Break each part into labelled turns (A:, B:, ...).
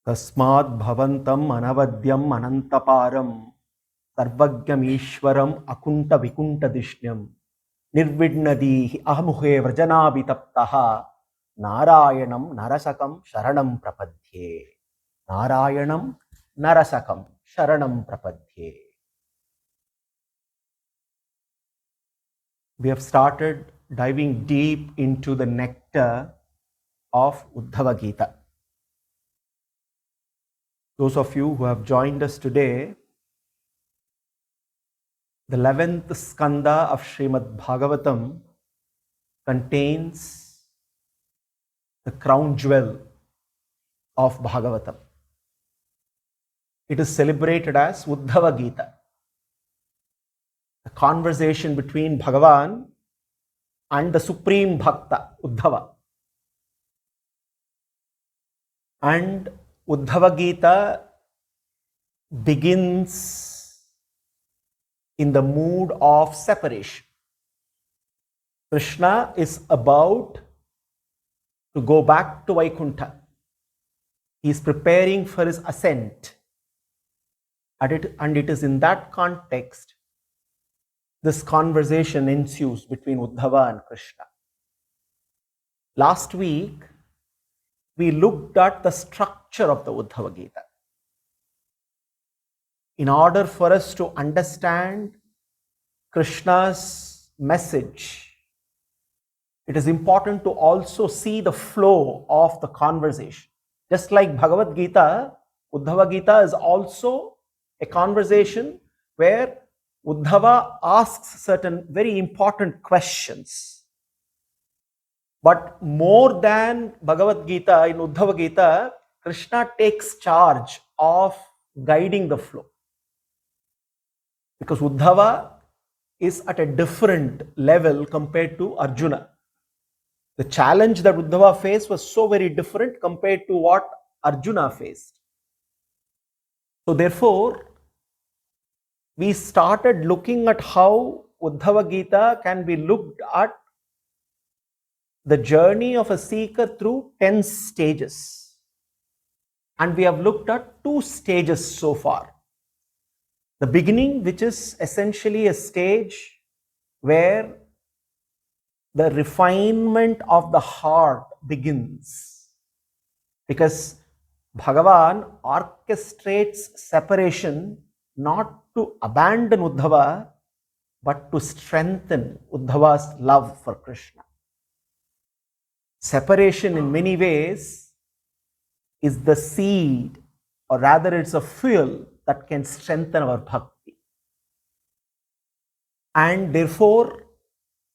A: Tasmad bhavantam anavadyam anantaparam sarvagyam ishwaram akunta vikunta dishnyam nirvidnadihi ahamuhe vrajanabhitaptaha narayanam narasakam sharanam prapadhye. Narayanam narasakam sharanam prapadhye. We have started diving deep into the nectar of Uddhava Gita. Those of you who have joined us today, the 11th skanda of Srimad Bhagavatam contains the crown jewel of Bhagavatam. It is celebrated as Uddhava Gita, a conversation between Bhagavan and the Supreme Bhakta, Uddhava. And Uddhava Gita begins in the mood of separation. Krishna is about to go back to Vaikuntha. He is preparing for his ascent. And it is in that context this conversation ensues between Uddhava and Krishna. Last week, we looked at the structure of the Uddhava Gita. In order for us to understand Krishna's message, it is important to also see the flow of the conversation. Just like Bhagavad Gita, Uddhava Gita is also a conversation where Uddhava asks certain very important questions. But more than Bhagavad Gita, in Uddhava Gita, Krishna takes charge of guiding the flow. Because Uddhava is at a different level compared to Arjuna. The challenge that Uddhava faced was so very different compared to what Arjuna faced. So therefore, we started looking at how Uddhava Gita can be looked at the journey of a seeker through 10 stages. And we have looked at 2 stages so far. The beginning, which is essentially a stage where the refinement of the heart begins. Because Bhagavan orchestrates separation not to abandon Uddhava, but to strengthen Uddhava's love for Krishna. Separation in many ways is the seed, or rather it's a fuel that can strengthen our bhakti. And therefore,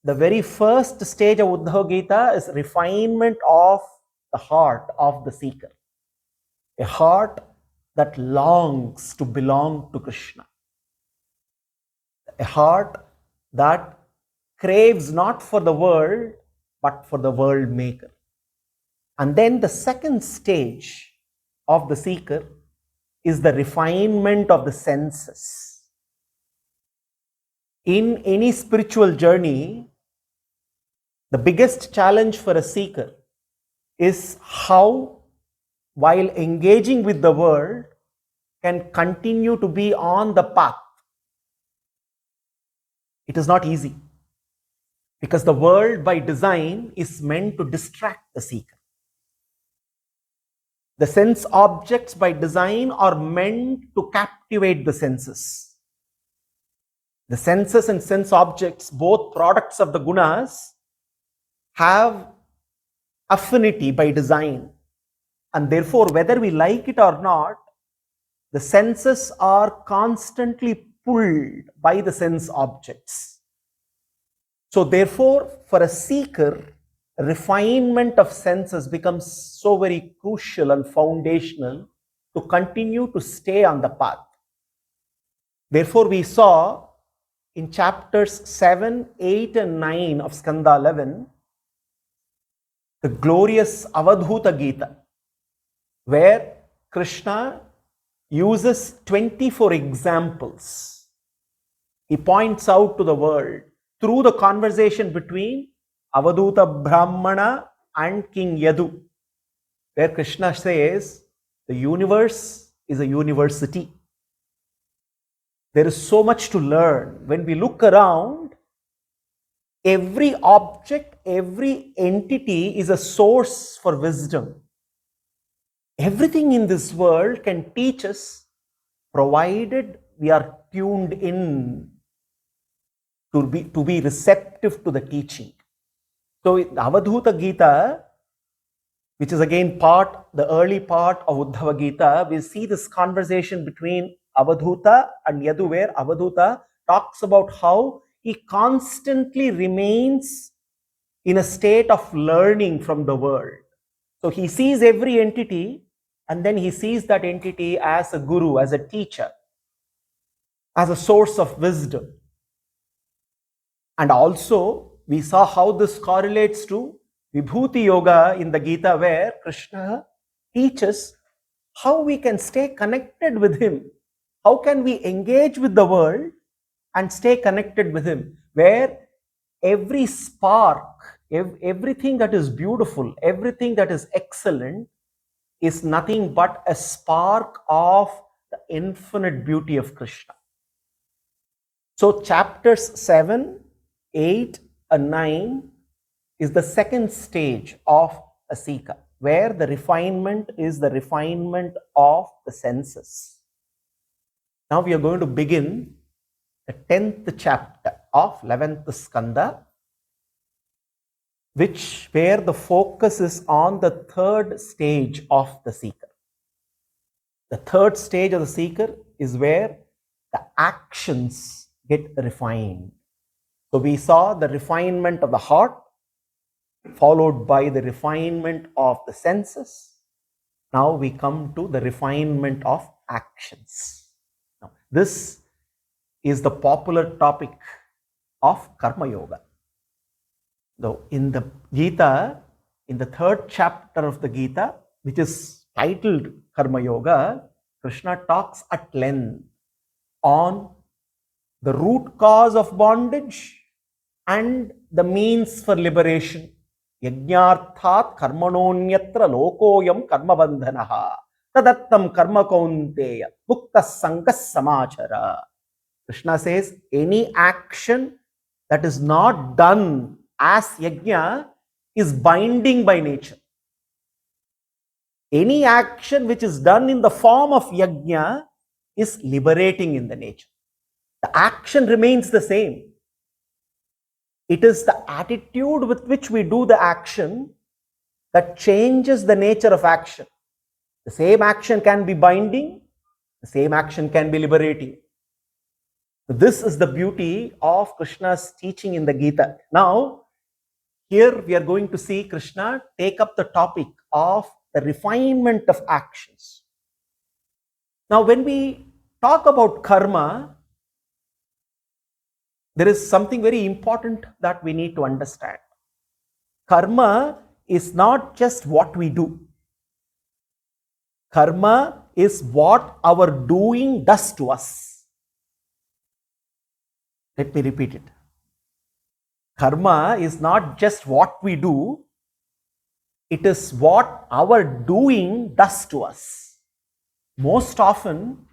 A: the very first stage of Uddhava Gita is refinement of the heart of the seeker. A heart that longs to belong to Krishna. A heart that craves not for the world, but for the world maker. And then the second stage of the seeker is the refinement of the senses. In any spiritual journey, the biggest challenge for a seeker is how, while engaging with the world, can continue to be on the path. It is not easy, because the world by design is meant to distract the seeker. The sense objects by design are meant to captivate the senses. The senses and sense objects, both products of the gunas, have affinity by design. And therefore, whether we like it or not, the senses are constantly pulled by the sense objects. So therefore, for a seeker, refinement of senses becomes so very crucial and foundational to continue to stay on the path. Therefore, we saw in chapters 7, 8 and 9 of Skanda 11, the glorious Avadhuta Gita, where Krishna uses 24 examples. He points out to the world through the conversation between Avadhuta Brahmana and King Yadu, where Krishna says, The universe is a university. There is so much to learn. When we look around, every object, every entity is a source for wisdom. Everything in this world can teach us, provided we are tuned in to be receptive to the teaching. So in the Avadhuta Gita, which is again the early part of Uddhava Gita, we see this conversation between Avadhuta and Yadu, where Avadhuta talks about how he constantly remains in a state of learning from the world. So he sees every entity, and then he sees that entity as a guru, as a teacher, as a source of wisdom. And also, we saw how this correlates to Vibhuti Yoga in the Gita, where Krishna teaches how we can stay connected with him. How can we engage with the world and stay connected with him? Where every spark, everything that is beautiful, everything that is excellent is nothing but a spark of the infinite beauty of Krishna. So chapters 7, 8 and 9 is the second stage of a seeker, where the refinement is the refinement of the senses. Now we are going to begin the 10th chapter of 11th skanda, where the focus is on the third stage of the seeker. The third stage of the seeker is where the actions get refined. So we saw the refinement of the heart, followed by the refinement of the senses. Now we come to the refinement of actions. Now, this is the popular topic of Karma Yoga. Though in the Gita, in the third chapter of the Gita, which is titled Karma Yoga, Krishna talks at length on the root cause of bondage and the means for liberation. Yajñarthat karmanonyatra lokoyam karmabandhanaha tadattam karma kaunteya mukta sangas samachara. Krishna says any action that is not done as yajna is binding by nature. Any action which is done in the form of yajna is liberating in the nature. The action remains the same. It is the attitude with which we do the action that changes the nature of action. The same action can be binding, the same action can be liberating. This is the beauty of Krishna's teaching in the Gita. Now, here we are going to see Krishna take up the topic of the refinement of actions. Now, when we talk about karma, there is something very important that we need to understand. Karma is not just what we do. Karma is what our doing does to us. Let me repeat it. Karma is not just what we do, it is what our doing does to us. Most often,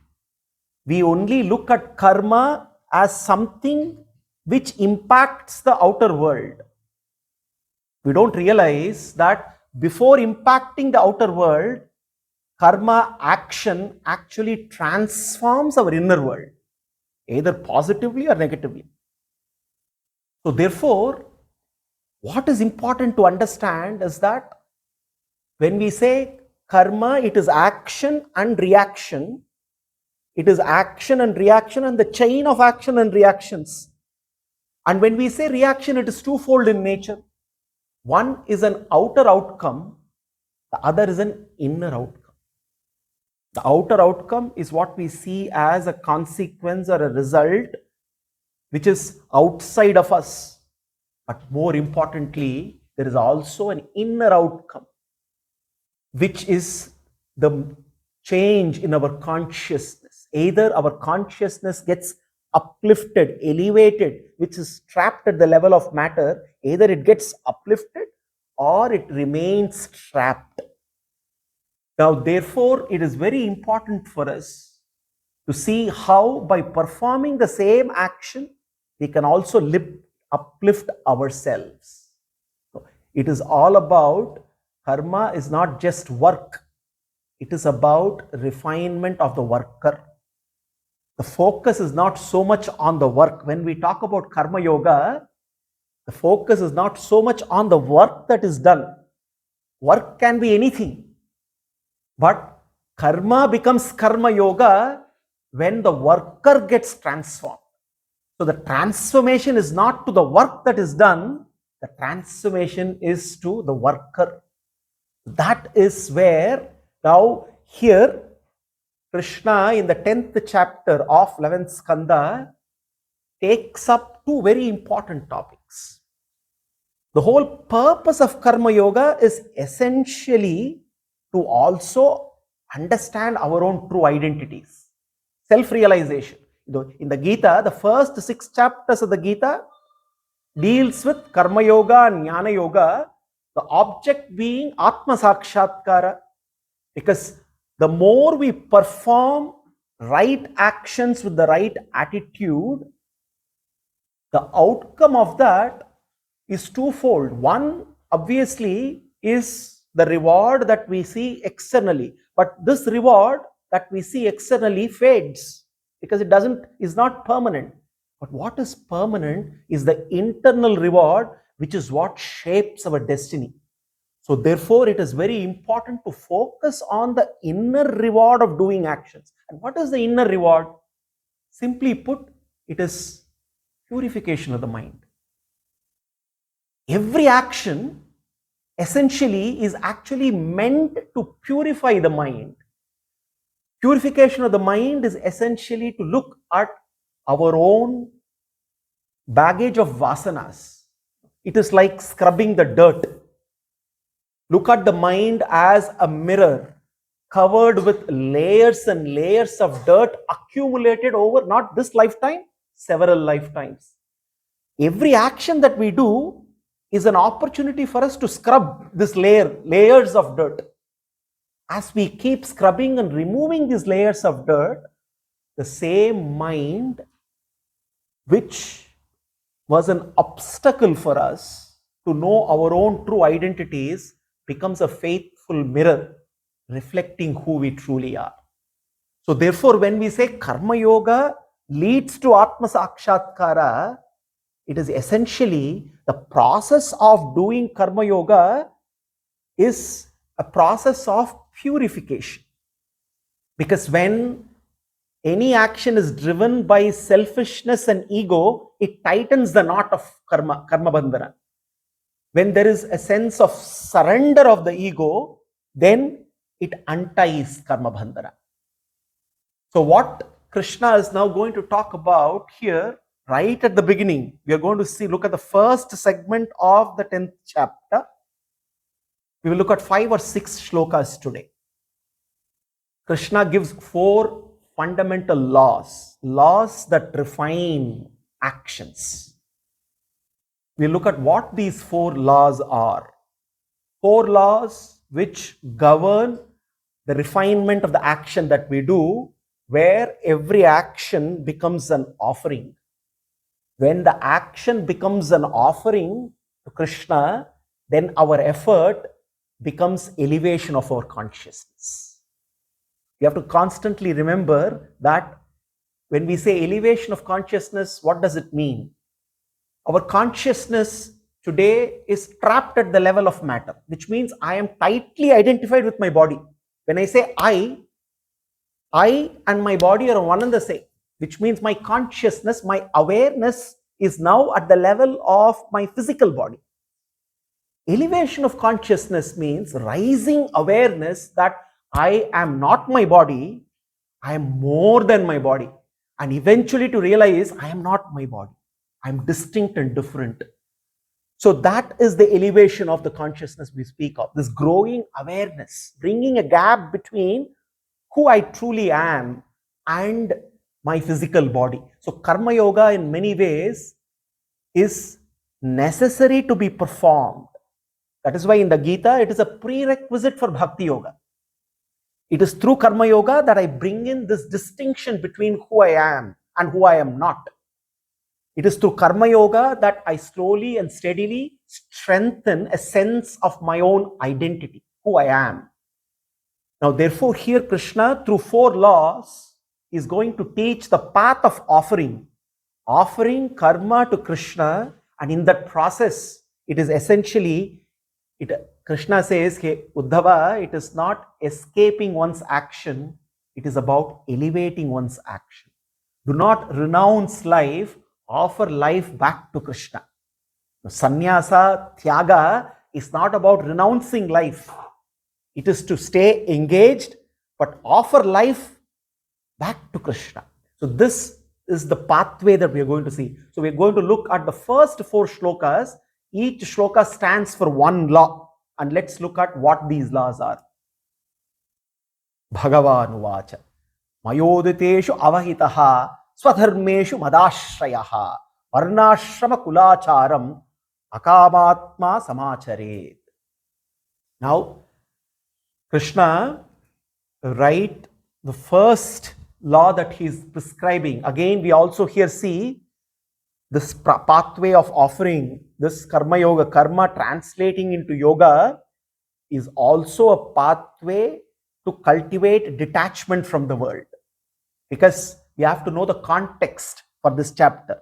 A: we only look at karma as something which impacts the outer world. We don't realize that before impacting the outer world, karma action actually transforms our inner world, either positively or negatively. So therefore, what is important to understand is that when we say karma, it is action and reaction. It is action and reaction and the chain of action and reactions. And when we say reaction, it is twofold in nature. One is an outer outcome, the other is an inner outcome. The outer outcome is what we see as a consequence or a result which is outside of us. But more importantly, there is also an inner outcome, which is the change in our consciousness. Either our consciousness gets uplifted, elevated, which is trapped at the level of matter, either it gets uplifted or it remains trapped. Now, therefore, it is very important for us to see how by performing the same action, we can also uplift ourselves. So, it is all about karma is not just work. It is about refinement of the worker. The focus is not so much on the work. When we talk about karma yoga, the focus is not so much on the work that is done. Work can be anything. But karma becomes karma yoga when the worker gets transformed. So the transformation is not to the work that is done, the transformation is to the worker. That is where now here Krishna in the 10th chapter of 11th Skanda takes up two very important topics. The whole purpose of karma yoga is essentially to also understand our own true identities, self-realization. In the Gita, the first 6 chapters of the Gita deals with karma yoga and jnana yoga, the object being atma sakshatkara, because the more we perform right actions with the right attitude, the outcome of that is twofold. One, obviously, is the reward that we see externally. But this reward that we see externally fades because it is not permanent. But what is permanent is the internal reward, which is what shapes our destiny. So therefore, it is very important to focus on the inner reward of doing actions. And what is the inner reward? Simply put, it is purification of the mind. Every action essentially is actually meant to purify the mind. Purification of the mind is essentially to look at our own baggage of vasanas. It is like scrubbing the dirt. Look at the mind as a mirror covered with layers and layers of dirt accumulated over not this lifetime, several lifetimes. Every action that we do is an opportunity for us to scrub this layers of dirt. As we keep scrubbing and removing these layers of dirt, the same mind, which was an obstacle for us to know our own true identities, becomes a faithful mirror reflecting who we truly are. So therefore, when we say karma yoga leads to atma sakshatkara, it is essentially the process of doing karma yoga is a process of purification. Because when any action is driven by selfishness and ego, it tightens the knot of karma bandhana. When there is a sense of surrender of the ego, then it unties karma bandhana. So what Krishna is now going to talk about here, right at the beginning, we are going to look at the first segment of the 10th chapter. We will look at 5 or 6 shlokas today. Krishna gives 4 fundamental laws that refine actions. We look at what these 4 laws are. 4 laws which govern the refinement of the action that we do, where every action becomes an offering. When the action becomes an offering to Krishna, then our effort becomes elevation of our consciousness. You have to constantly remember that when we say elevation of consciousness, what does it mean? Our consciousness today is trapped at the level of matter, which means I am tightly identified with my body. When I say I and my body are one and the same, which means my consciousness, my awareness is now at the level of my physical body. Elevation of consciousness means rising awareness that I am not my body, I am more than my body, and eventually to realize I am not my body, I am distinct and different. So that is the elevation of the consciousness we speak of, this growing awareness, bringing a gap between who I truly am and my physical body. So karma yoga in many ways is necessary to be performed. That is why in the Gita, it is a prerequisite for bhakti yoga. It is through Karma Yoga that I bring in this distinction between who I am and who I am not. It is through Karma Yoga that I slowly and steadily strengthen a sense of my own identity, who I am. Now, therefore, here Krishna, through 4 laws, is going to teach the path of offering karma to Krishna, and in that process, it is essentially, Krishna says, hey, Uddhava, it is not escaping one's action, it is about elevating one's action. Do not renounce life, offer life back to Krishna. Sannyasa, Tyaga is not about renouncing life. It is to stay engaged, but offer life back to Krishna. So this is the pathway that we are going to see. So we are going to look at the first 4 shlokas. Each shloka stands for one law. And let's look at what these laws are. Bhagavan Uvacha. Mayoditeshu avahitaha swadharmeshu madashrayaha varnashrama kulacharam akamatma samacharet. Now, Krishna write the first law that he is prescribing. Again, we also here see this pathway of offering, this karma yoga, karma translating into yoga, is also a pathway to cultivate detachment from the world. Because we have to know the context for this chapter.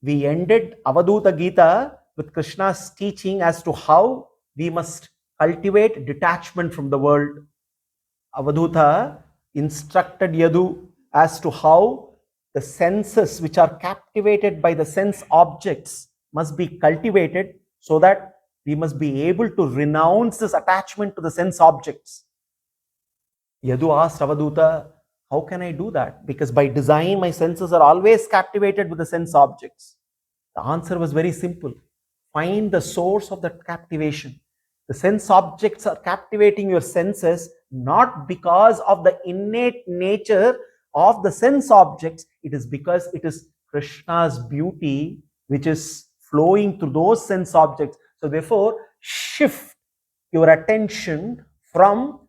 A: We ended Avadhuta Gita with Krishna's teaching as to how we must cultivate detachment from the world. Avadhuta instructed Yadu as to how the senses which are captivated by the sense objects must be cultivated so that we must be able to renounce this attachment to the sense objects. Yadu asked Avadhuta, how can I do that? Because by design, my senses are always captivated with the sense objects. The answer was very simple. Find the source of that captivation. The sense objects are captivating your senses not because of the innate nature of the sense objects. It is because it is Krishna's beauty which is flowing through those sense objects. So therefore, shift your attention from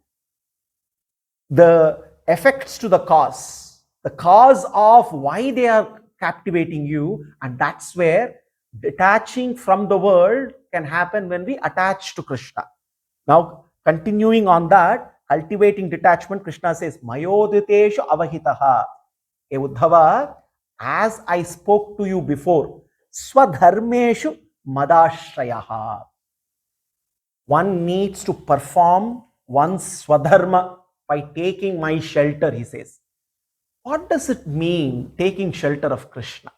A: the effects to the cause of why they are captivating you, and that's where detaching from the world can happen when we attach to Krishna. Now, continuing on that, cultivating detachment, Krishna says, Mayoditeshu avahitaha. Hey Uddhava, as I spoke to you before, swadharmeshu madashrayaha. One needs to perform one's swadharma by taking my shelter, he says. What does it mean, taking shelter of Krishna?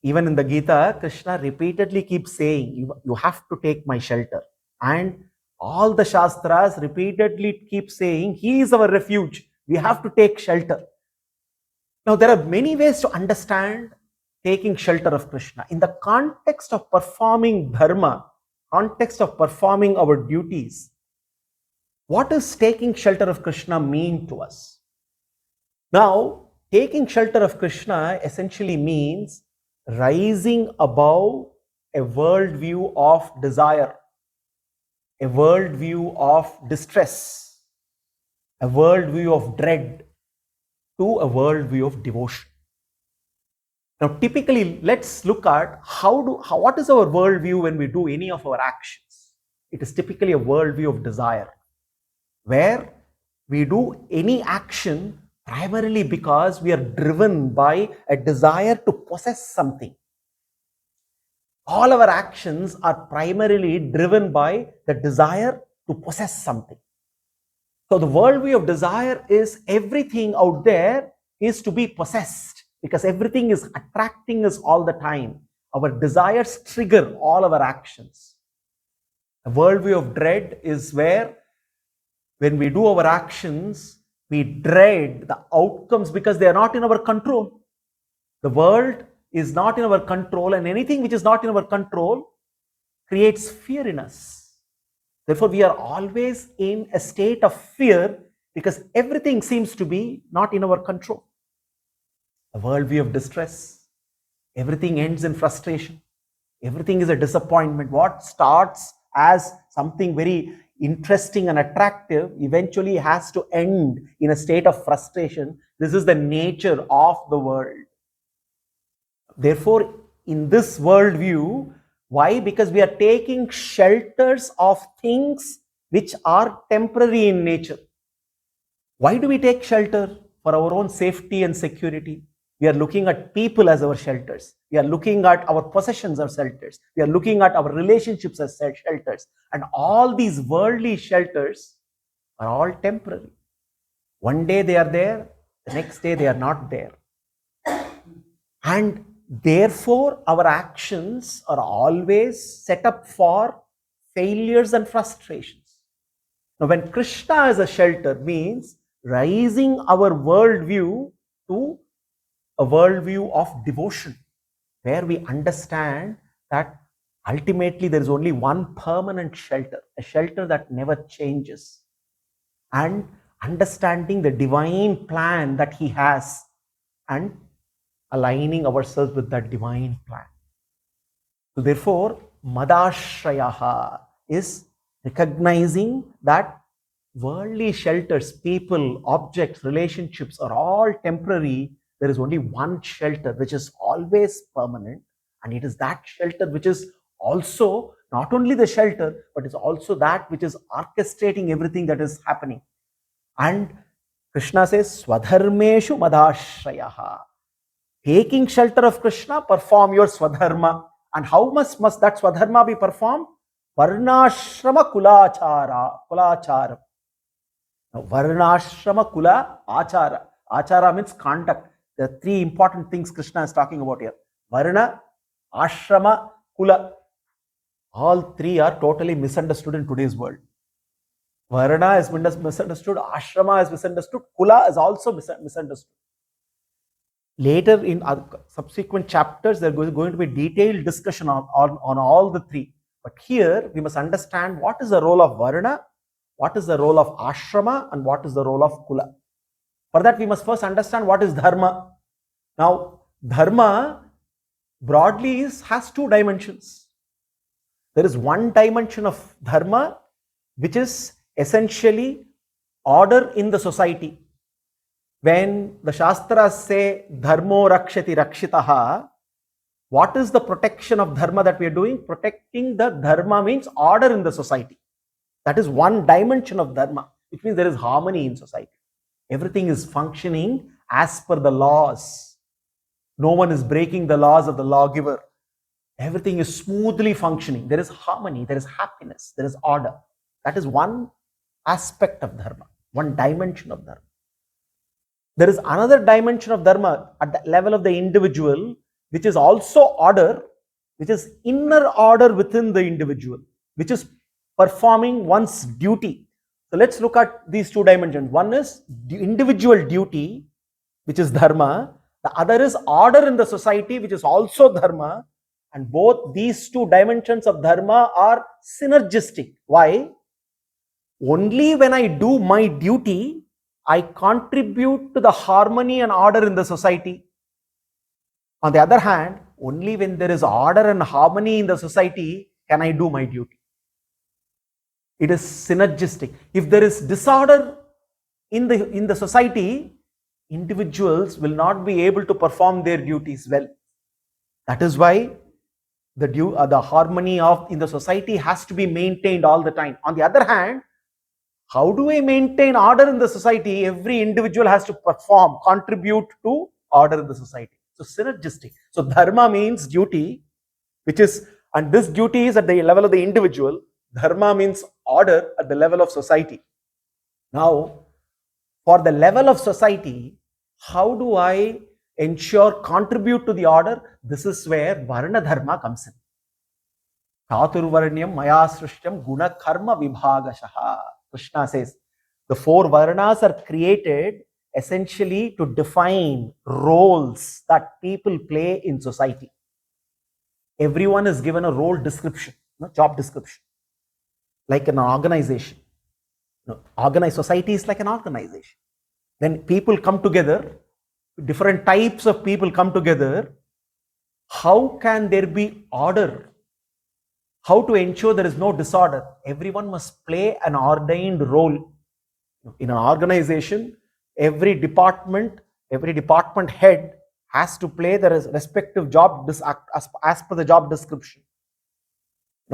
A: Even in the Gita, Krishna repeatedly keeps saying, you have to take my shelter. And all the Shastras repeatedly keep saying, he is our refuge. We have to take shelter. Now, there are many ways to understand taking shelter of Krishna. In the context of performing dharma, context of performing our duties, what does taking shelter of Krishna mean to us? Now, taking shelter of Krishna essentially means rising above a worldview of desire, a worldview of distress, a worldview of dread, to a worldview of devotion. Now, typically, let's look at what is our worldview when we do any of our actions. It is typically a worldview of desire, where we do any action primarily because we are driven by a desire to possess something. All our actions are primarily driven by the desire to possess something. So the worldview of desire is everything out there is to be possessed, because everything is attracting us all the time. Our desires trigger all our actions. The worldview of dread is where, when we do our actions, we dread the outcomes because they are not in our control. The world is not in our control, and anything which is not in our control creates fear in us. Therefore, we are always in a state of fear because everything seems to be not in our control. A worldview of distress, everything ends in frustration. Everything is a disappointment. What starts as something very interesting and attractive eventually has to end in a state of frustration. This is the nature of the world. Therefore, in this worldview, why? Because we are taking shelters of things which are temporary in nature. Why do we take shelter? For our own safety and security. We are looking at people as our shelters. We are looking at our possessions as shelters. We are looking at our relationships as shelters. And all these worldly shelters are all temporary. One day they are there, the next day they are not there. And therefore, our actions are always set up for failures and frustrations. Now, when Krishna is a shelter, means raising our worldview to a worldview of devotion, where we understand that ultimately there is only one permanent shelter, a shelter that never changes, and understanding the divine plan that he has and aligning ourselves with that divine plan. So therefore, madashrayaha is recognizing that worldly shelters, people, objects, relationships are all temporary. There is only one shelter which is always permanent, and it is that shelter which is also not only the shelter, but is also that which is orchestrating everything that is happening. And Krishna says, Swadharmeshu madashrayaha. Taking shelter of Krishna, perform your swadharma. And how much must that swadharma be performed? Varnashrama kulachara. Now, Varnashrama Kula Achara. Achara means conduct. There are three important things Krishna is talking about here. Varna, Ashrama, Kula. All three are totally misunderstood in today's world. Varna is misunderstood, Ashrama is misunderstood, Kula is also misunderstood. Later in subsequent chapters, there is going to be detailed discussion on all the three. But here, we must understand what is the role of Varna, what is the role of Ashrama, and what is the role of Kula. For that, we must first understand what is Dharma. Now, Dharma broadly has two dimensions. There is one dimension of Dharma, which is essentially order in the society. When the Shastras say, Dharmo rakshati rakshitaha, what is the protection of Dharma that we are doing? Protecting the Dharma means order in the society. That is one dimension of Dharma, which means there is harmony in society. Everything is functioning as per the laws. No one is breaking the laws of the lawgiver. Everything is smoothly functioning. There is harmony, there is happiness, there is order. That is one aspect of Dharma, one dimension of Dharma. There is another dimension of Dharma at the level of the individual, which is also order, which is inner order within the individual, which is performing one's duty. So let's look at these two dimensions. One is the individual duty, which is Dharma. The other is order in the society, which is also Dharma. And both these two dimensions of Dharma are synergistic. Why? Only when I do my duty, I contribute to the harmony and order in the society. On the other hand, only when there is order and harmony in the society can I do my duty. It is synergistic. If there is disorder in the society, individuals will not be able to perform their duties well. That is why the harmony in the society has to be maintained all the time. On the other hand, how do I maintain order in the society? Every individual has to contribute to order in the society. So synergistic. So Dharma means duty, and this duty is at the level of the individual. Dharma means order at the level of society. Now, for the level of society, how do I contribute to the order? This is where Varna Dharma comes in. Chaturvarnyam maya srishtyam guna karma vibhagashaha. Krishna says, the four Varnas are created essentially to define roles that people play in society. Everyone is given a role description, job description, like an organization. Organized society is like an organization. Then people come together, different types of people come together. How can there be order How to ensure there is no disorder? Everyone must play an ordained role. In an organization, every department head has to play their respective job as per the job description.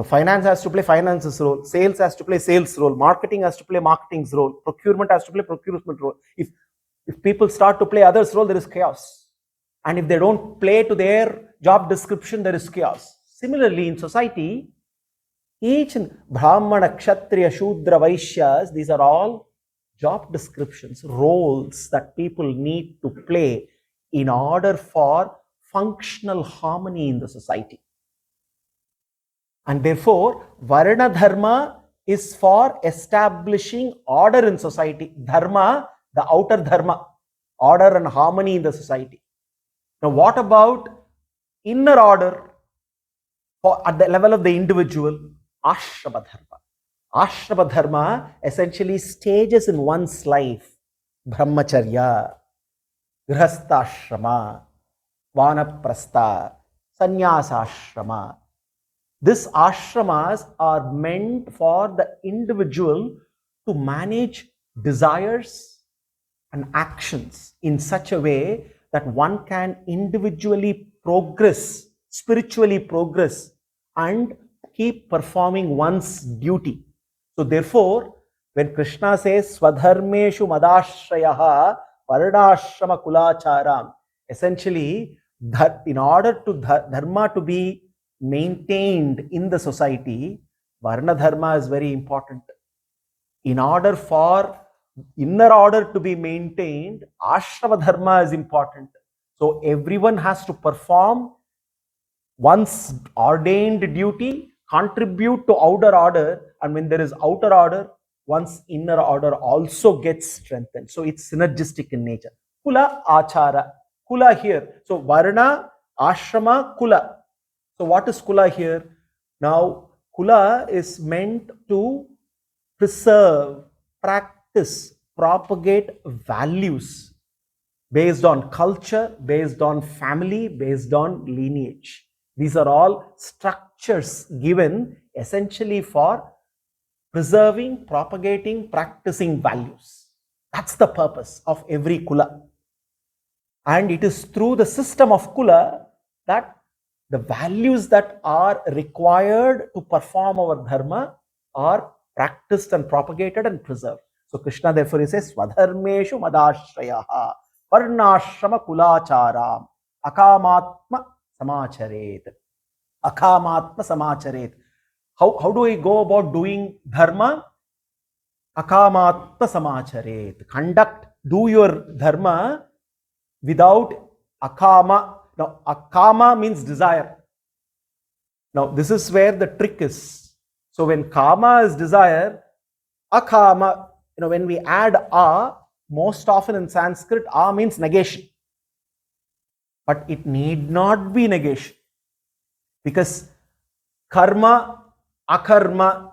A: Finance has to play finance's role, sales has to play sales role, marketing has to play marketing's role, procurement has to play procurement role. If people start to play others' role, there is chaos. And if they don't play to their job description, there is chaos. Similarly, in society, each Brahmana, Kshatriya, Shudra, Vaishyas, these are all job descriptions, roles that people need to play in order for functional harmony in the society. And therefore, Varna Dharma is for establishing order in society. Dharma, the outer Dharma, order and harmony in the society. Now, what about inner order at the level of the individual? Ashrama Dharma. Ashrama Dharma essentially stages in one's life: Brahmacharya, Grihasthashrama, Vanaprastha, Sannyasashrama. These ashramas are meant for the individual to manage desires and actions in such a way that one can individually progress, spiritually progress, and keep performing one's duty. So therefore, when Krishna says Swadharmeshu Madashrayaha Varnashrama Kulacharam, essentially, that in order to Dharma to be maintained in the society, Varna Dharma is very important. In order for inner order to be maintained, Ashrama Dharma is important. So everyone has to perform one's ordained duty, contribute to outer order, and when there is outer order, one's inner order also gets strengthened. So it's synergistic in nature. Kula, Achara. Kula here. So Varna, Ashrama, Kula. So what is Kula here? Now, Kula is meant to preserve, practice, propagate values based on culture, based on family, based on lineage. These are all structures given essentially for preserving, propagating, practicing values. That's the purpose of every Kula. And it is through the system of Kula that the values that are required to perform our Dharma are practiced and propagated and preserved. So Krishna therefore he says, Swadharmeshu Madashrayaha Varnashrama Kulacharam Akamatma Samacharet. Akamatma Samacharet. How do I go about doing Dharma? Akamatma Samacharet. Conduct, do your Dharma without akama. Now, akama means desire. Now, this is where the trick is. So, when kama is desire, akama, when we add a, most often in Sanskrit, a means negation. But it need not be negation. Because karma, akarma,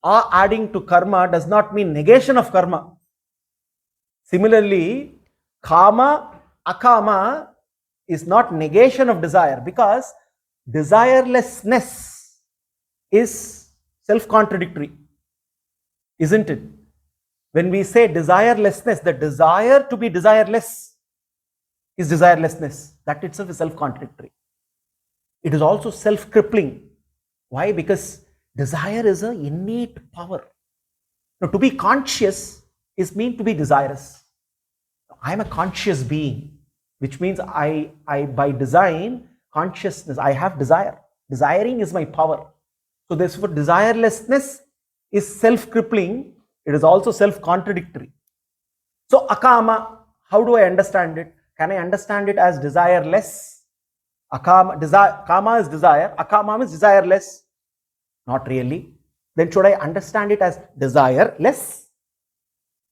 A: a adding to karma does not mean negation of karma. Similarly, kama, akama is not negation of desire, because desirelessness is self-contradictory, isn't it? When we say desirelessness, the desire to be desireless is desirelessness. That itself is self-contradictory. It is also self-crippling. Why? Because desire is an innate power. Now, to be conscious is mean to be desirous. I am a conscious being, which means I by design, consciousness, I have desire. Desiring is my power. So therefore, desirelessness is self-crippling. It is also self-contradictory. So akama, how do I understand it? Can I understand it as desireless? Kama is desire. Akama means desireless. Not really. Then should I understand it as desireless?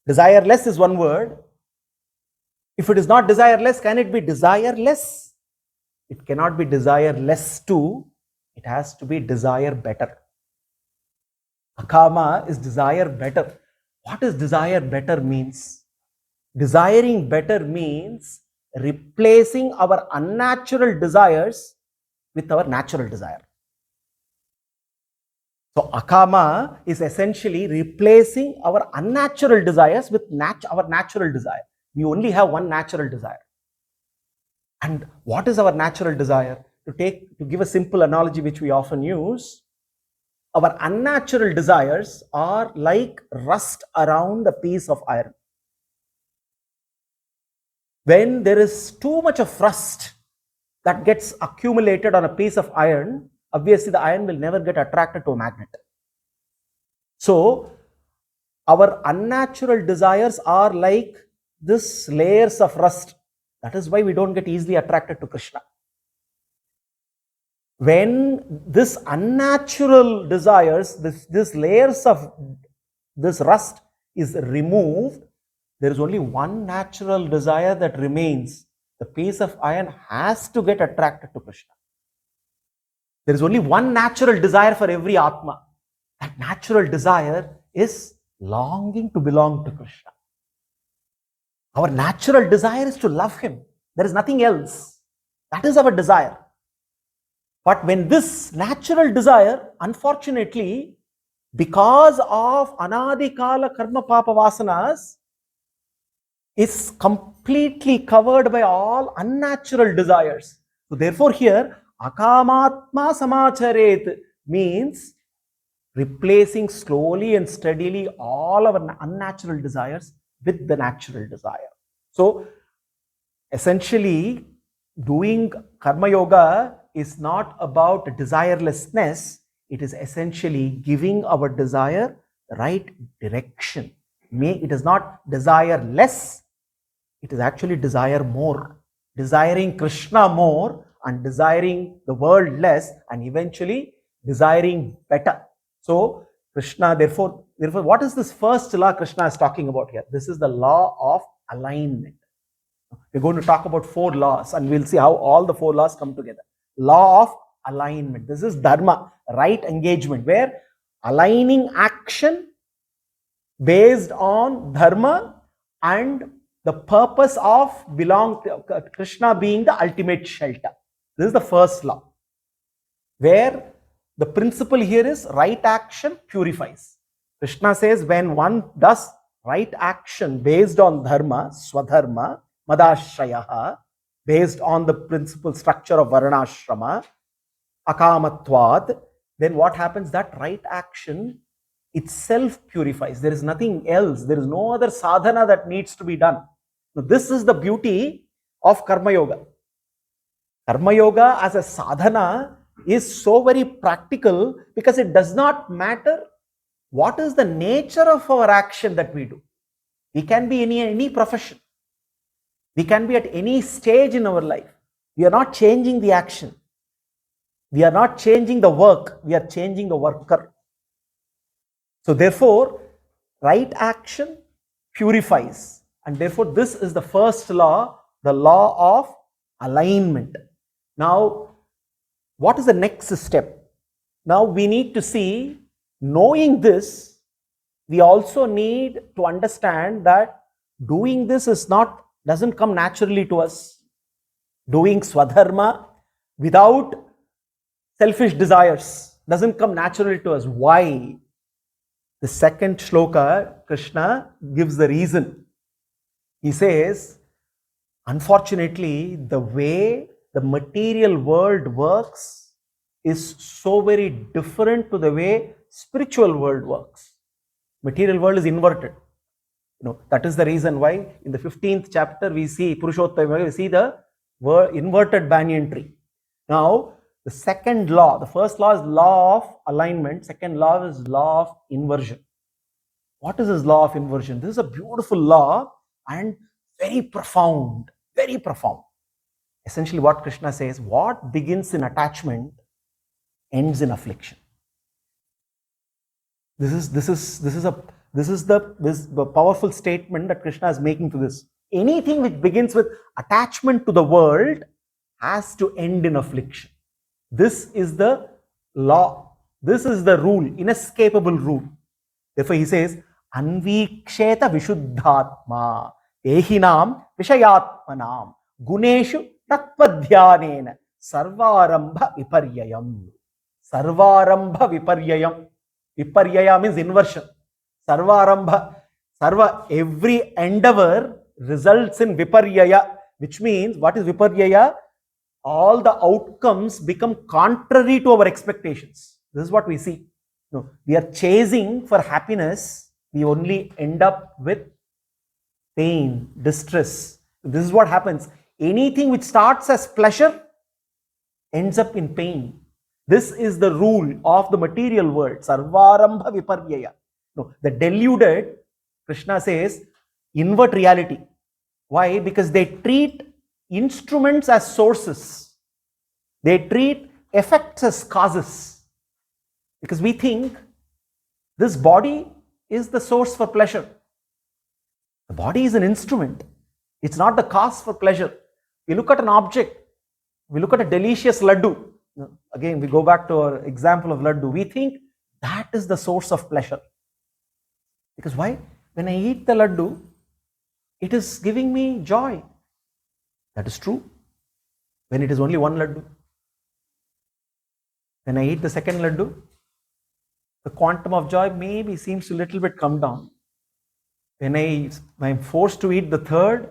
A: Desireless is one word. If it is not desireless, can it be desireless? It cannot be desireless too. It has to be desire better. Akama is desire better. What is desire better means? Desiring better means replacing our unnatural desires with our natural desire. So akama is essentially replacing our unnatural desires with our natural desire. We only have one natural desire. And what is our natural desire? To give a simple analogy which we often use, our unnatural desires are like rust around a piece of iron. When there is too much of rust that gets accumulated on a piece of iron, obviously the iron will never get attracted to a magnet. So our unnatural desires are like this layers of rust. That is why we don't get easily attracted to Krishna. When this unnatural desires, this layers of this rust is removed, there is only one natural desire that remains. The piece of iron has to get attracted to Krishna. There is only one natural desire for every Atma. That natural desire is longing to belong to Krishna. Our natural desire is to love Him. There is nothing else. That is our desire. But when this natural desire, unfortunately, because of anadikala karma papa vasanas, is completely covered by all unnatural desires. So therefore here, akamatma samacharet means replacing slowly and steadily all our unnatural desires with the natural desire. So essentially, doing karma yoga is not about desirelessness. It is essentially giving our desire the right direction. It is not desire less. It is actually desire more. Desiring Krishna more and desiring the world less, and eventually desiring better. So Krishna, therefore, what is this first law Krishna is talking about here? This is the law of alignment. We're going to talk about 4 laws and we'll see how all the 4 laws come together. Law of alignment. This is Dharma, right engagement, where aligning action based on Dharma and the purpose of Krishna being the ultimate shelter. This is the first law, where the principle here is right action purifies. Krishna says when one does right action based on Dharma, Swadharma, Madashrayaha, based on the principle structure of Varnashrama, Akamatvad, then what happens? That right action itself purifies. There is nothing else. There is no other sadhana that needs to be done. Now, this is the beauty of Karma Yoga. Karma Yoga as a sadhana is so very practical because it does not matter what is the nature of our action that we do. We can be in any profession. We can be at any stage in our life. We are not changing the action. We are not changing the work. We are changing the worker. So therefore, right action purifies. And therefore, this is the first law, the law of alignment. Now, what is the next step? Now we need to see, knowing this, we also need to understand that doing this doesn't come naturally to us. Doing Swadharma without selfish desires doesn't come naturally to us. Why? The second shloka, Krishna gives the reason. He says, unfortunately, the way the material world works is so very different to the way spiritual world works. Material world is inverted. That is the reason why in the 15th chapter we see Purushottama, we see the inverted banyan tree. Now, the second law, the first law is law of alignment, second law is law of inversion. What is this law of inversion? This is a beautiful law and very profound, very profound. Essentially what Krishna says, what begins in attachment ends in affliction. This is the powerful statement that Krishna is making to this. Anything which begins with attachment to the world has to end in affliction. This is the law. This is the rule, inescapable rule. Therefore he says, Anviksheta vishuddhatma ehinam vishayatmanam guneshu tatpadhyanena sarvarambha viparyayam. Sarvarambha viparyayam. Viparyaya means inversion. Sarva arambha, sarva, every endeavor results in viparyaya, which means, what is viparyaya? All the outcomes become contrary to our expectations. This is what we see. No, we are chasing for happiness, we only end up with pain, distress. This is what happens. Anything which starts as pleasure ends up in pain. This is the rule of the material world. Sarvarambha viparyaya. No, the deluded, Krishna says, invert reality. Why? Because they treat instruments as sources. They treat effects as causes. Because we think this body is the source for pleasure. The body is an instrument. It's not the cause for pleasure. We look at an object. We look at a delicious laddu. Again, we go back to our example of laddu. We think that is the source of pleasure. Because why? When I eat the laddu, it is giving me joy. That is true. When it is only one laddu. When I eat the second laddu, the quantum of joy maybe seems to a little bit come down. When I am forced to eat the third,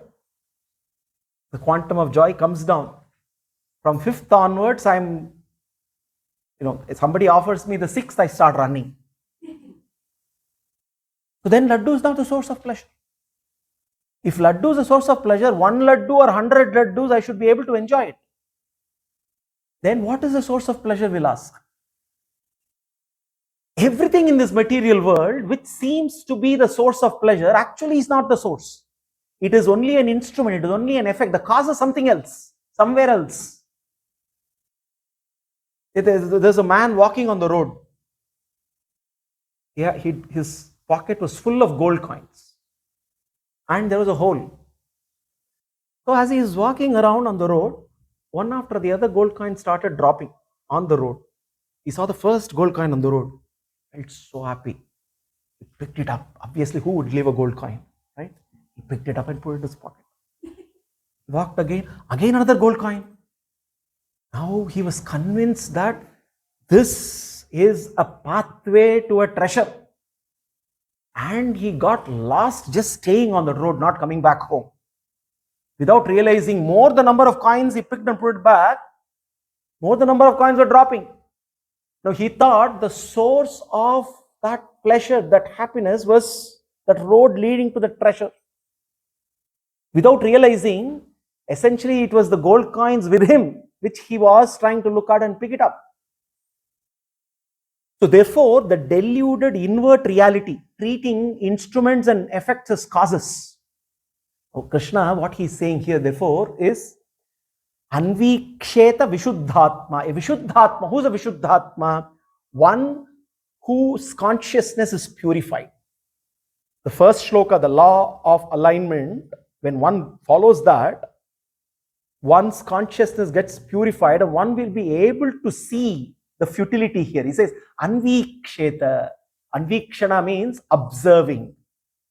A: the quantum of joy comes down. From fifth onwards, if somebody offers me the sixth, I start running. So then laddu is not the source of pleasure. If laddu is a source of pleasure, one laddu or 100 laddus, I should be able to enjoy it. Then what is the source of pleasure, we'll ask. Everything in this material world, which seems to be the source of pleasure, actually is not the source. It is only an instrument, it is only an effect. The cause is something else, somewhere else. There's a man walking on the road. Yeah, his pocket was full of gold coins. And there was a hole. So as he is walking around on the road, one after the other gold coins started dropping on the road. He saw the first gold coin on the road. He felt so happy. He picked it up. Obviously, who would leave a gold coin, right? He picked it up and put it in his pocket. He walked again another gold coin. Now he was convinced that this is a pathway to a treasure. And he got lost just staying on the road, not coming back home. Without realizing, more the number of coins he picked and put it back, more the number of coins were dropping. Now he thought the source of that pleasure, that happiness, was that road leading to the treasure. Without realizing, essentially it was the gold coins with him, which he was trying to look at and pick it up. So therefore, the deluded invert reality, treating instruments and effects as causes. Oh, Krishna, what he is saying here, therefore, is Anviksheta Vishuddhatma. A Vishuddhatma, who is a Vishuddhatma? One whose consciousness is purified. The first shloka, the law of alignment, when one follows that, one's consciousness gets purified and one will be able to see the futility here. He says, Anviksheta. Anvikshana means observing,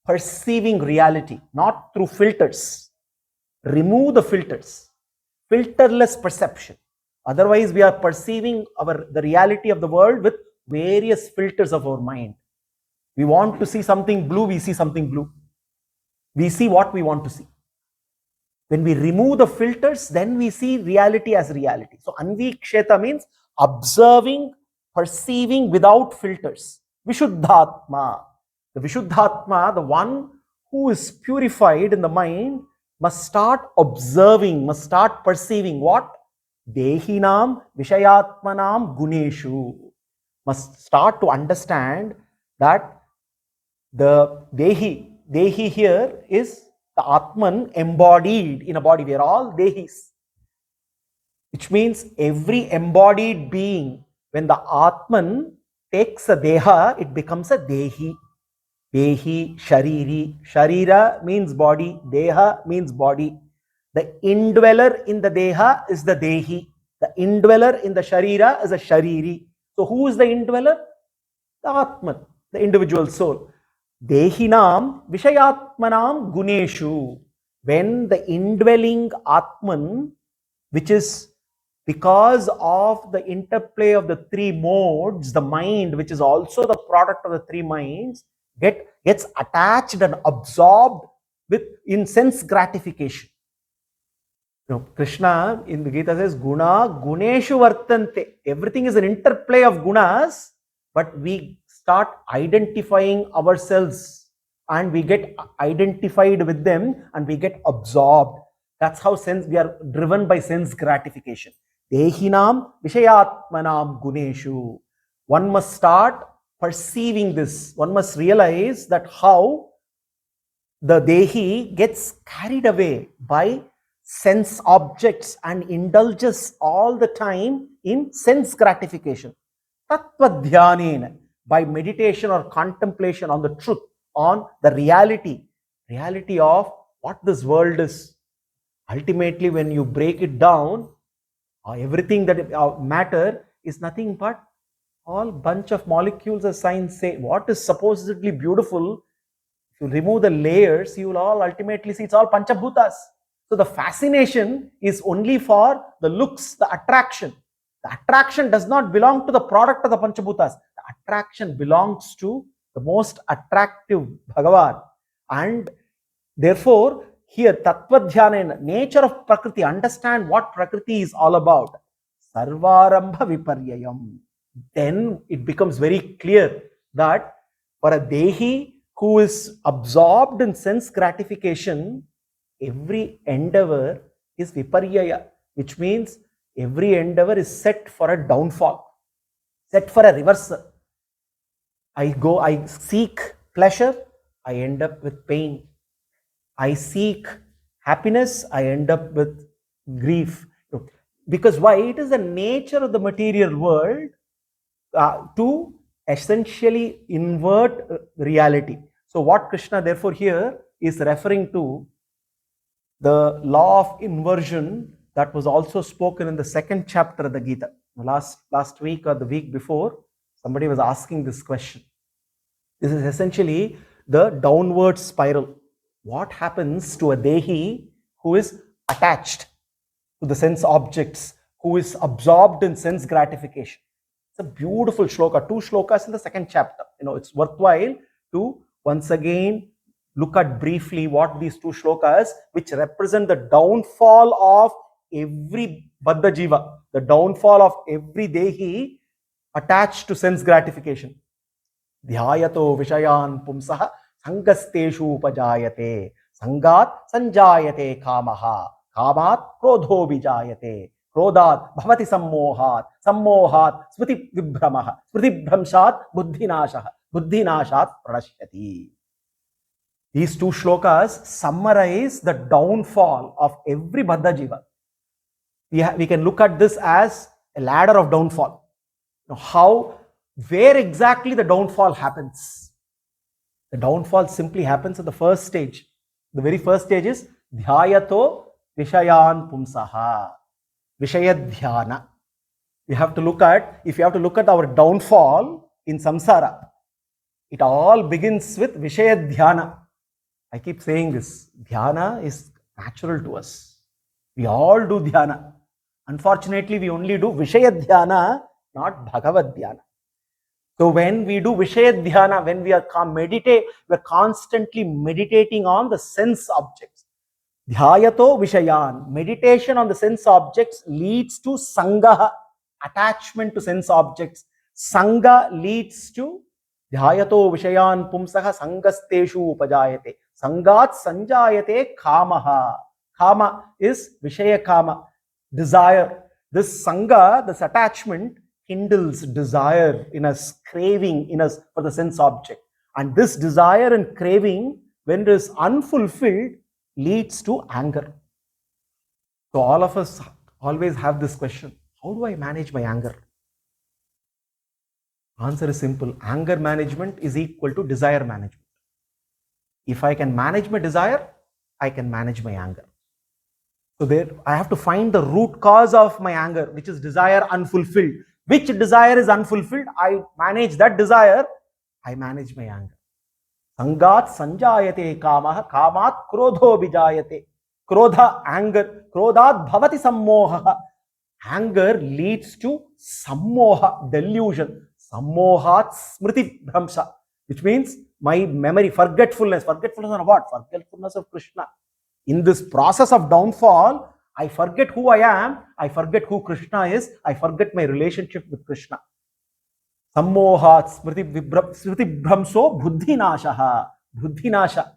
A: perceiving reality, not through filters. Remove the filters. Filterless perception. Otherwise, we are perceiving the reality of the world with various filters of our mind. We want to see something blue, we see something blue. We see what we want to see. When we remove the filters, then we see reality as reality. So, Anviksheta means observing, perceiving without filters. Vishuddhatma. The Vishuddhatma, the one who is purified in the mind, must start observing, must start perceiving what? Dehinam Vishayatmanam Guneshu. Must start to understand that the Dehi here is the Atman embodied in a body. We are all Dehis. Which means every embodied being, when the Atman takes a Deha, it becomes a Dehi. Dehi, Shariri. Sharira means body. Deha means body. The indweller in the Deha is the Dehi. The indweller in the Sharira is a Shariri. So who is the indweller? The Atman, the individual soul. Dehinam Vishayatmanam Guneshu. When the indwelling Atman, which is because of the interplay of the three modes, the mind, which is also the product of the three minds, gets attached and absorbed in sense gratification. Krishna in the Gita says, Guna, Guneshu Vartante. Everything is an interplay of gunas, but we start identifying ourselves and we get identified with them and we get absorbed. That's how we are driven by sense gratification. Dehinam Vishayatmanam Guneshu. One must start perceiving this. One must realize that how the Dehi gets carried away by sense objects and indulges all the time in sense gratification. Tattva dhyanena, by meditation or contemplation on the truth, on the reality of what this world is. Ultimately, when you break it down, everything that matter is nothing but all bunch of molecules, as science say. What is supposedly beautiful, if you remove the layers, you will all ultimately see it's all panchabhutas. So the fascination is only for the looks, the attraction. The attraction does not belong to the product of the panchabhutas. The attraction belongs to the most attractive Bhagavan. And therefore, here, Tattva Dhyana, nature of Prakriti, understand what Prakriti is all about. Sarvarambha Viparyayam. Then it becomes very clear that for a Dehi who is absorbed in sense gratification, every endeavor is Viparyaya, which means every endeavor is set for a downfall, set for a reversal. I seek pleasure, I end up with pain. I seek happiness, I end up with grief. Because why? It is the nature of the material world to essentially invert reality. So what Krishna therefore here is referring to the law of inversion that was also spoken in the second chapter of the Gita. Last week or the week before, somebody was asking this question. This is essentially the downward spiral. What happens to a Dehi who is attached to the sense objects, who is absorbed in sense gratification? It's a beautiful shloka, 2 shlokas in the second chapter. It's worthwhile to once again look at briefly what these 2 shlokas, which represent the downfall of every Baddha Jiva, the downfall of every Dehi attached to sense gratification. Dhyayato Vishayan Pumsaha Sangasteshu Upajayate Sangat Sanjayate Kamaha Kamat Krodho Vijayate Krodat Bhavati Sammohat Sammohat Smriti Vibhramaha Smriti Bhramshat Buddhinashaha Buddhinashat Pranashyati. These 2 shlokas summarize the downfall of every Baddha Jiva. We can look at this as a ladder of downfall. Where exactly the downfall happens? The downfall simply happens at the first stage. The very first stage is Dhyayato Vishayan Pumsaha. Vishaya Dhyana. If you have to look at our downfall in samsara, it all begins with Vishaya Dhyana. I keep saying this. Dhyana is natural to us. We all do Dhyana. Unfortunately, we only do Vishaya Dhyana, not Bhagavad Dhyana. So when we do Vishaya Dhyana, when we are constantly meditating on the sense objects. Dhyayato Vishayan, meditation on the sense objects leads to Sangaha, attachment to sense objects. Sangha leads to Dhyayato Vishayan Pumsaha Sangasteshu Upajayate. Sangat Sanjayate Kamaha. Kama is Vishaya Kama, desire. This Sangha, this attachment, kindles desire in us, craving in us for the sense object. And this desire and craving, when it is unfulfilled, leads to anger. So all of us always have this question, how do I manage my anger? Answer is simple. Anger management is equal to desire management. If I can manage my desire, I can manage my anger. So there, I have to find the root cause of my anger, which is desire unfulfilled. Which desire is unfulfilled? I manage that desire, I manage my anger. Sangat sanjayate kamaha, kamat krodho vijayate. Krodha, anger. Krodat bhavati sammoha. Anger leads to sammoha, delusion. Sammohat smriti bhramsa, which means my memory, forgetfulness. Forgetfulness of what? Forgetfulness of Krishna. In this process of downfall, I forget who I am, I forget who Krishna is, I forget my relationship with Krishna. Sammohat smriti bhramso buddhinashaha. Buddhinasha.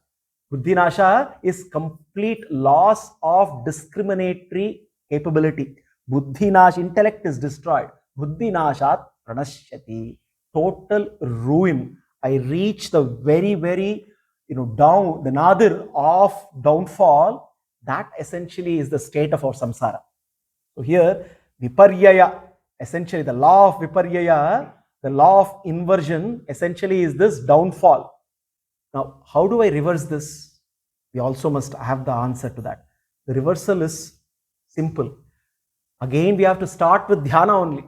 A: Buddhinasha is complete loss of discriminatory capability. Buddhinash, intellect is destroyed. Buddhinashat pranashyati. Total ruin. I reach the very, very, down, the nadir of downfall. That essentially is the state of our samsara. So here, viparyaya, essentially the law of viparyaya, the law of inversion, essentially is this downfall. Now, how do I reverse this? We also must have the answer to that. The reversal is simple. Again, we have to start with dhyana only.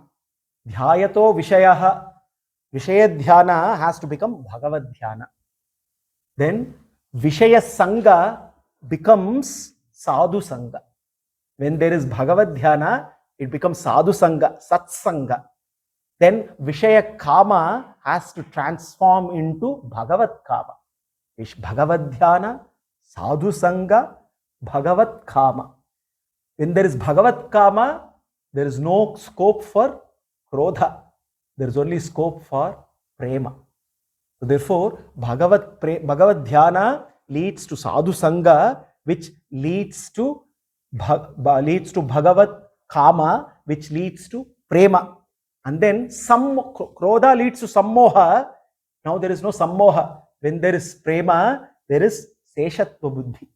A: Dhyayato vishayaha. Vishaya dhyana has to become Bhagavad dhyana. Then Vishaya sangha becomes Sadhu sangha. When there is Bhagavad dhyana, it becomes Sadhu sangha, Sat sangha. Then Vishaya kama has to transform into Bhagavad kama. Bhagavad dhyana, Sadhu sangha, Bhagavad kama. When there is Bhagavad kama, there is no scope for krodha. There is only scope for prema. So therefore, Bhagavad dhyana leads to Sadhu sangha, which leads to Bhagavad kama, which leads to prema. And then krodha leads to sammoha. Now there is no sammoha. When there is prema, there is seshatva buddhi.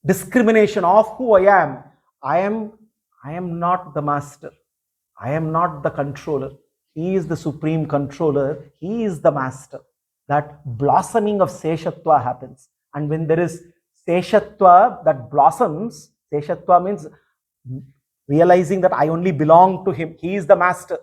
A: Discrimination of who I am. I am not the master. I am not the controller. He is the supreme controller. He is the master. That blossoming of seshatva happens. And when there is seshatva that blossoms, seshatva means realizing that I only belong to him. He is the master.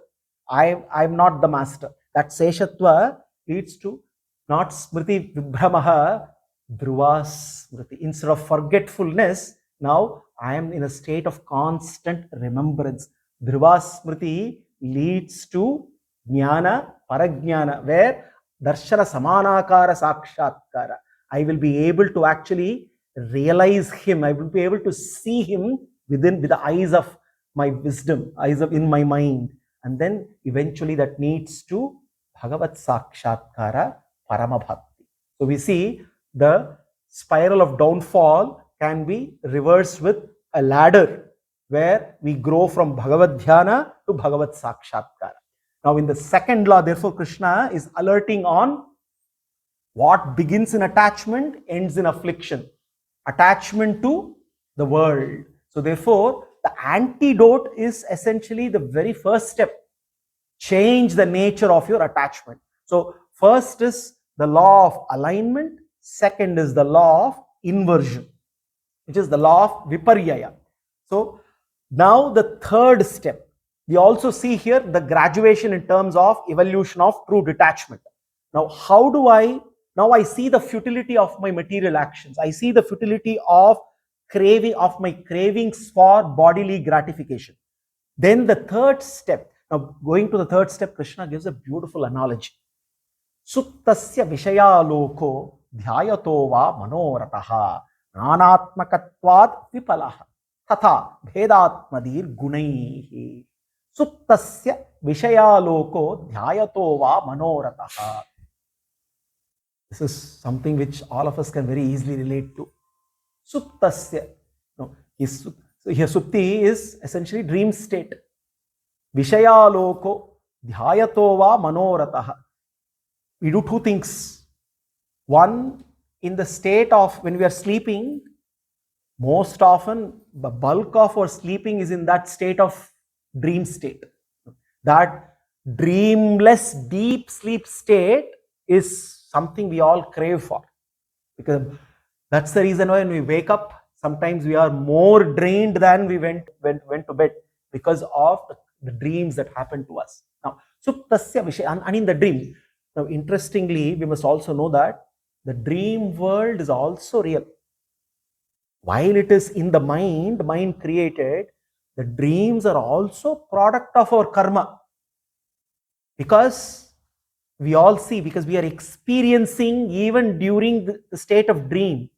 A: I am not the master. That seshatva leads to not smriti vibhramaha, dhruva smriti. Instead of forgetfulness, now I am in a state of constant remembrance. Dhruva smriti leads to jnana, parajnana, where darshana samanakara sakshatkara. I will be able to actually realize him. I will be able to see him with the eyes of my wisdom, eyes of in my mind. And then eventually that leads to Bhagavat Sakshatkara, Parama Bhakti. So we see the spiral of downfall can be reversed with a ladder where we grow from Bhagavad Dhyana to Bhagavat Sakshatkara. Now in the second law, therefore, Krishna is alerting on what begins in attachment, ends in affliction. Attachment to the world. So therefore, the antidote is essentially the very first step. Change the nature of your attachment. So first is the law of alignment. Second is the law of inversion, which is the law of viparyaya. So now the third step. We also see here the graduation in terms of evolution of true detachment. Now how do I see the futility of my material actions. I see the futility of my cravings for bodily gratification. Then the third step. Now going to the third step, Krishna gives a beautiful analogy. Suptasya vishaya loko dhyayato va manorataha nanatmakatvad vipalaha tatha bhedatmadir gunaihi. Suptasya vishaya loko dhyayato va manorataha. This is something which all of us can very easily relate to. Suptasya. No, so here supti is essentially dream state. Vishaya loko dhyayato va manorataha. We do two things. One, in the state of when we are sleeping, most often the bulk of our sleeping is in that state of dream state. That dreamless deep sleep state is something we all crave for, because that's the reason why when we wake up, sometimes we are more drained than we went to bed, because of the dreams that happen to us. Now, suptasya vishaya, and in the dream. Now, interestingly, we must also know that the dream world is also real. While it is in the mind created, the dreams are also product of our karma. Because we all see, because we are experiencing even during the state of dream.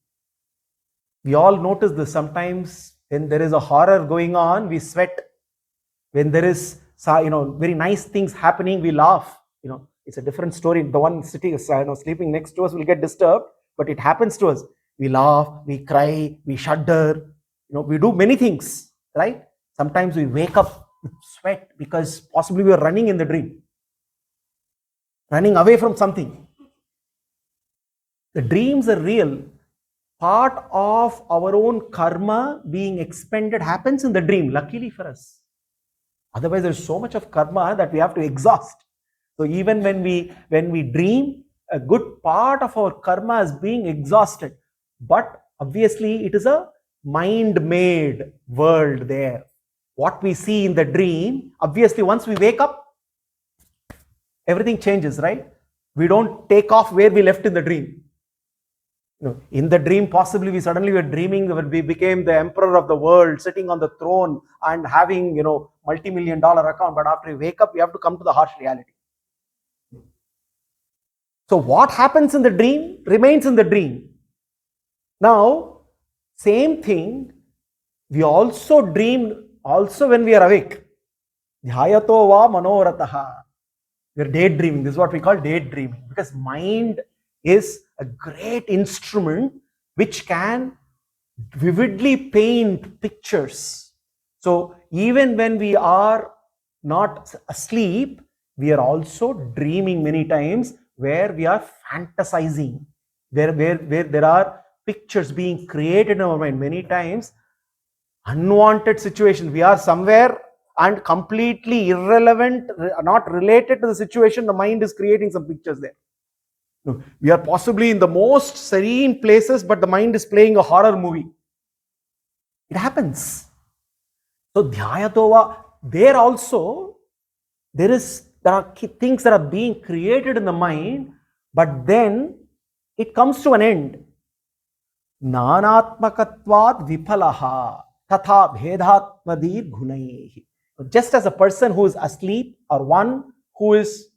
A: We all notice this. Sometimes when there is a horror going on, we sweat. When there is, very nice things happening, we laugh. It's a different story. The one sitting, sleeping next to us will get disturbed, but it happens to us. We laugh, we cry, we shudder. We do many things, right? Sometimes we wake up with sweat because possibly we are running in the dream, running away from something. The dreams are real. Part of our own karma being expended happens in the dream, luckily for us. Otherwise, there's so much of karma that we have to exhaust. So even when we dream, a good part of our karma is being exhausted. But obviously, it is a mind-made world there. What we see in the dream, obviously, once we wake up, everything changes, right? We don't take off where we left in the dream. In the dream, possibly we suddenly were dreaming that we became the emperor of the world, sitting on the throne and having, multi-million-dollar account. But after we wake up, we have to come to the harsh reality. So what happens in the dream remains in the dream. Now, same thing, we also dream also when we are awake. Dhyayato va manorataha. We are daydreaming. This is what we call daydreaming, because mind is a great instrument which can vividly paint pictures. So even when we are not asleep, we are also dreaming many times, where we are fantasizing, where there are pictures being created in our mind. Many times, unwanted situations. We are somewhere and completely irrelevant, not related to the situation. The mind is creating some pictures there. We are possibly in the most serene places, but the mind is playing a horror movie. It happens. So Dhyayatova, there also, there are things that are being created in the mind, but then it comes to an end. Nanatmakatvad vipalaha tatha bhedatmadir gunaihi. Just as a person who is asleep, or one who is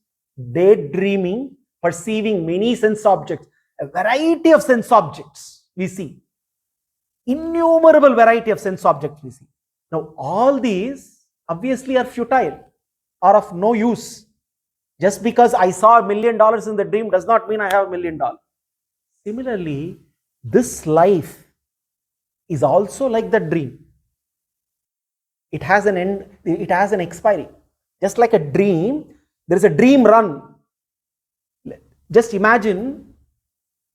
A: daydreaming, perceiving many sense objects, a variety of sense objects we see, innumerable variety of sense objects we see. Now all these obviously are futile, are of no use. Just because I saw $1 million in the dream does not mean I have $1 million. Similarly, this life is also like the dream. It has an end, it has an expiry. Just like a dream, there is a dream run. Just imagine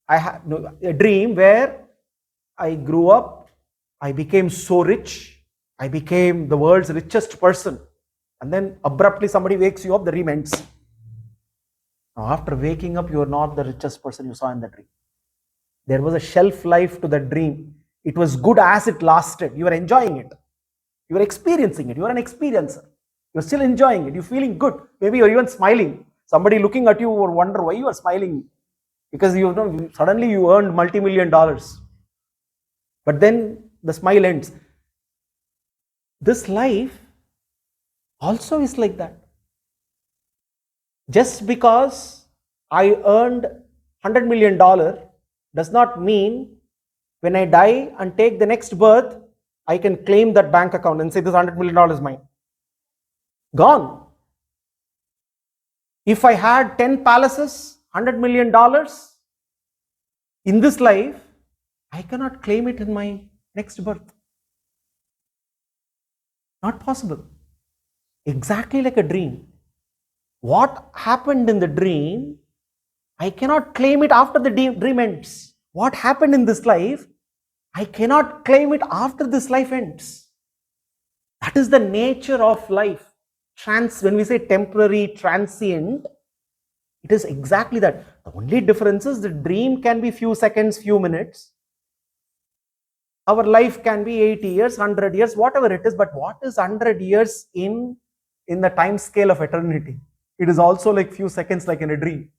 A: I had a dream where I grew up, I became so rich, I became the world's richest person, and then abruptly somebody wakes you up, the dream ends. Now after waking up, you are not the richest person you saw in the dream. There was a shelf life to the dream. It was good as it lasted. You were enjoying it. You were experiencing it. You are an experiencer. You're still enjoying it. You're feeling good. Maybe you're even smiling. Somebody looking at you will wonder why you are smiling. Because suddenly you earned multi-million dollars. But then the smile ends. This life also is like that. Just because I earned $100 million does not mean when I die and take the next birth, I can claim that bank account and say this $100 million is mine. Gone. If I had 10 palaces, $100 million in this life, I cannot claim it in my next birth. Not possible. Exactly like a dream. What happened in the dream, I cannot claim it after the dream ends. What happened in this life, I cannot claim it after this life ends. That is the nature of life. When we say temporary, transient, it is exactly that. The only difference is the dream can be few seconds, few minutes. Our life can be 80 years, 100 years, whatever it is. But what is 100 years in the time scale of eternity? It is also like few seconds, like in a dream.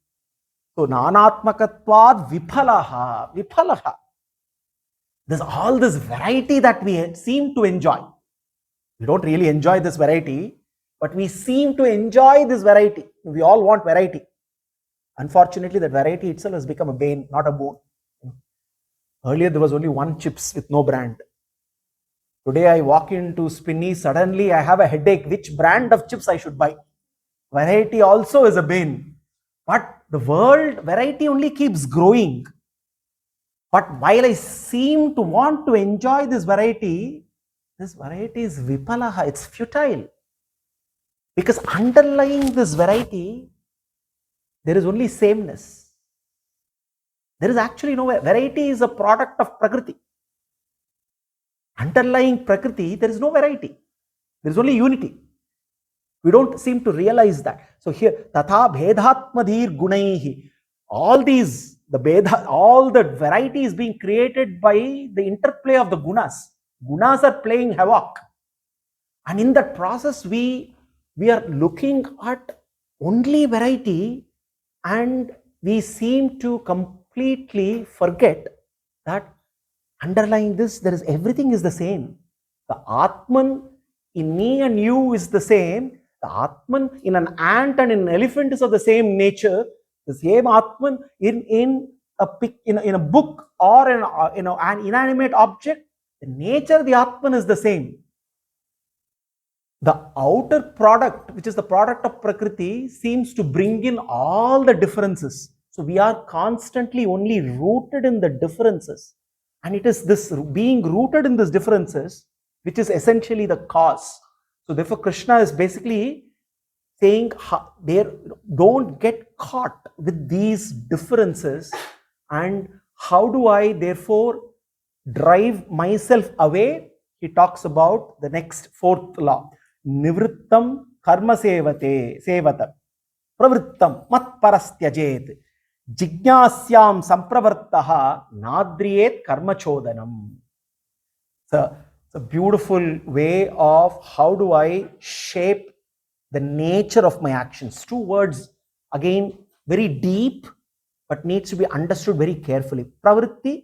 A: So, nanatmakatvad vipalaha. There's all this variety that we seem to enjoy. We don't really enjoy this variety, but we seem to enjoy this variety. We all want variety. Unfortunately, that variety itself has become a bane, not a boon. Earlier, there was only one chips with no brand. Today, I walk into Spinny, suddenly I have a headache. Which brand of chips I should buy? Variety also is a bane. But the world, variety only keeps growing. But while I seem to want to enjoy this variety is vipalaha, it's futile. Because underlying this variety, there is only sameness. There is actually no variety, is a product of Prakriti. Underlying Prakriti, there is no variety. There is only unity. We don't seem to realize that. So here, tatha bhedatmadhir gunaihi. All these, all the variety is being created by the interplay of the gunas. Gunas are playing havoc. And in that process, we are looking at only variety, and we seem to completely forget that underlying this, there is everything is the same. The Atman in me and you is the same. The Atman in an ant and in an elephant is of the same nature. The same Atman in a book or in an inanimate object, the nature of the Atman is the same. The outer product, which is the product of Prakriti, seems to bring in all the differences. So we are constantly only rooted in the differences. And it is this being rooted in these differences which is essentially the cause. So therefore, Krishna is basically saying, don't get caught with these differences. And how do I therefore drive myself away? He talks about the next fourth law. Nivrittam karma sevata pravrittam mat parastyajed jignasyam sampravartaha nadriyet karma chodanam. So it's a beautiful way of how do I shape the nature of my actions. Two words, again, very deep, but needs to be understood very carefully. Pravritti,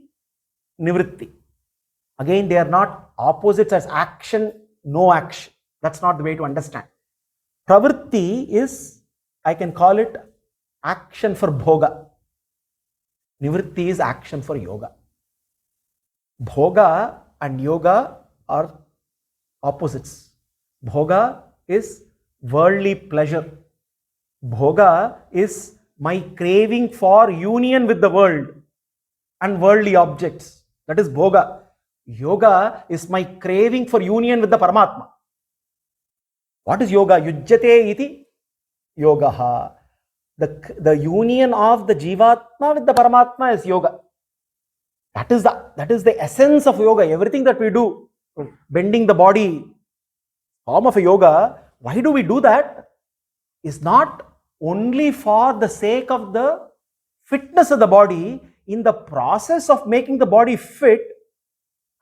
A: nivritti. Again, they are not opposites as action, no action. That's not the way to understand. Pravritti is, I can call it action for bhoga. Nivritti is action for yoga. Bhoga and yoga are opposites. Bhoga is worldly pleasure. Bhoga is my craving for union with the world and worldly objects. That is bhoga. Yoga is my craving for union with the Paramatma. What is yoga? Yujjate iti yogaha. The union of the Jivatma with the Paramatma is yoga. That is the essence of yoga. Everything that we do, bending the body, form of a yoga. Why do we do that? Is not only for the sake of the fitness of the body. In the process of making the body fit,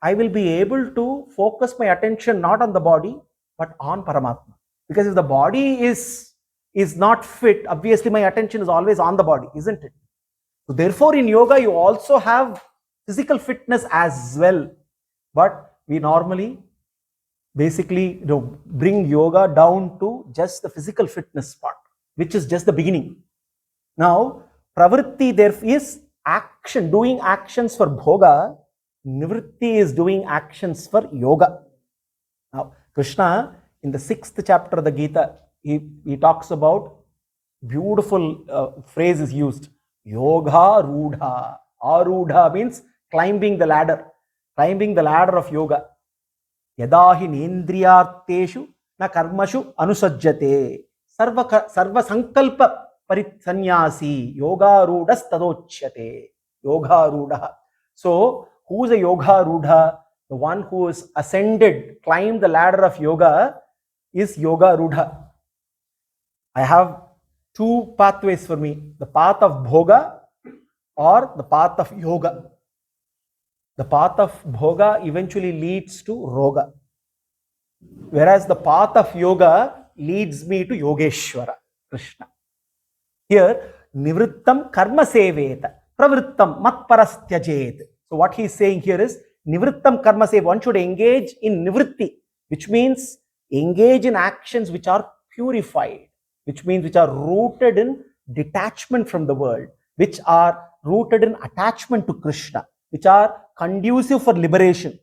A: I will be able to focus my attention not on the body, but on Paramatma. Because if the body is not fit, obviously my attention is always on the body, isn't it? So therefore, in yoga, you also have physical fitness as well. But we normally basically bring yoga down to just the physical fitness part, which is just the beginning. Now, pravritti there is action, doing actions for bhoga. Nivritti is doing actions for yoga. Now, Krishna, in the 6th chapter of the Gita, he talks about, beautiful phrase is used, yoga rudha. Arudha means climbing the ladder of yoga. Yadahi nendriyarteshu na karmashu anusajjate sarva sankalpa parisanyasi yoga rudas tadochyate. Yoga rudha. So, who is a yoga rudha? The one who is ascended, climbed the ladder of yoga is yoga rudha. I have two pathways for me, the path of bhoga or the path of yoga. The path of bhoga eventually leads to roga, whereas the path of yoga leads me to Yogeshwara, Krishna. Here, nivrittam karma seveta, pravrittam mat parastyajed. So what he is saying here is, nivrittam karma seva, one should engage in nivritti, which means engage in actions which are purified, which means which are rooted in detachment from the world, which are rooted in attachment to Krishna, which are conducive for liberation.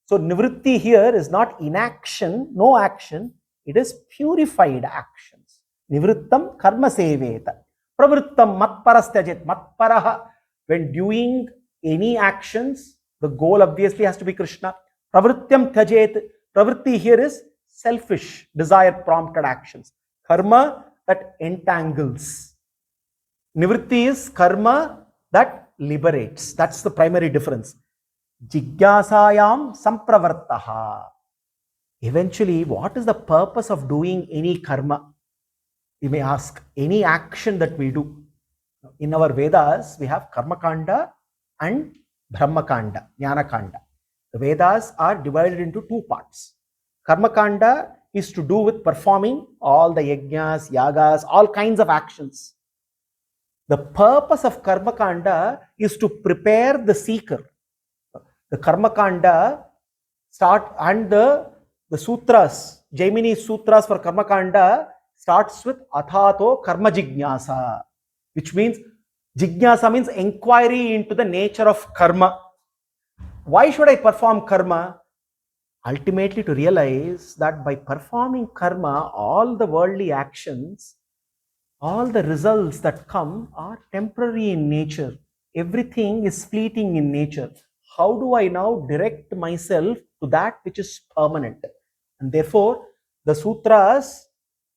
A: So nivritti here is not inaction, no action, it is purified actions. Nivrittam karma seveta. Pravrittam matparastyajet. Matparaha, when doing any actions, the goal obviously has to be Krishna. Pravrityam tyajet. Pravritti here is selfish, desire prompted actions. Karma that entangles. Nivritti is karma that liberates. That's the primary difference. Jigyasayam sampravartaha. Eventually, what is the purpose of doing any karma? We may ask, any action that we do. In our Vedas, we have Karma Kanda and Brahma Kanda, Jnana Kanda. The Vedas are divided into two parts. Karma Kanda is to do with performing all the yajnas, yagas, all kinds of actions. The purpose of Karma Kanda is to prepare the seeker. The Karma Kanda start, and the sutras, Jaimini sutras for Karma Kanda starts with Athato Karma Jignasa, which means Jignasa means inquiry into the nature of karma. Why should I perform karma? Ultimately to realize that by performing karma, all the worldly actions, all the results that come are temporary in nature. Everything is fleeting in nature. How do I now direct myself to that which is permanent? And therefore, the sutras,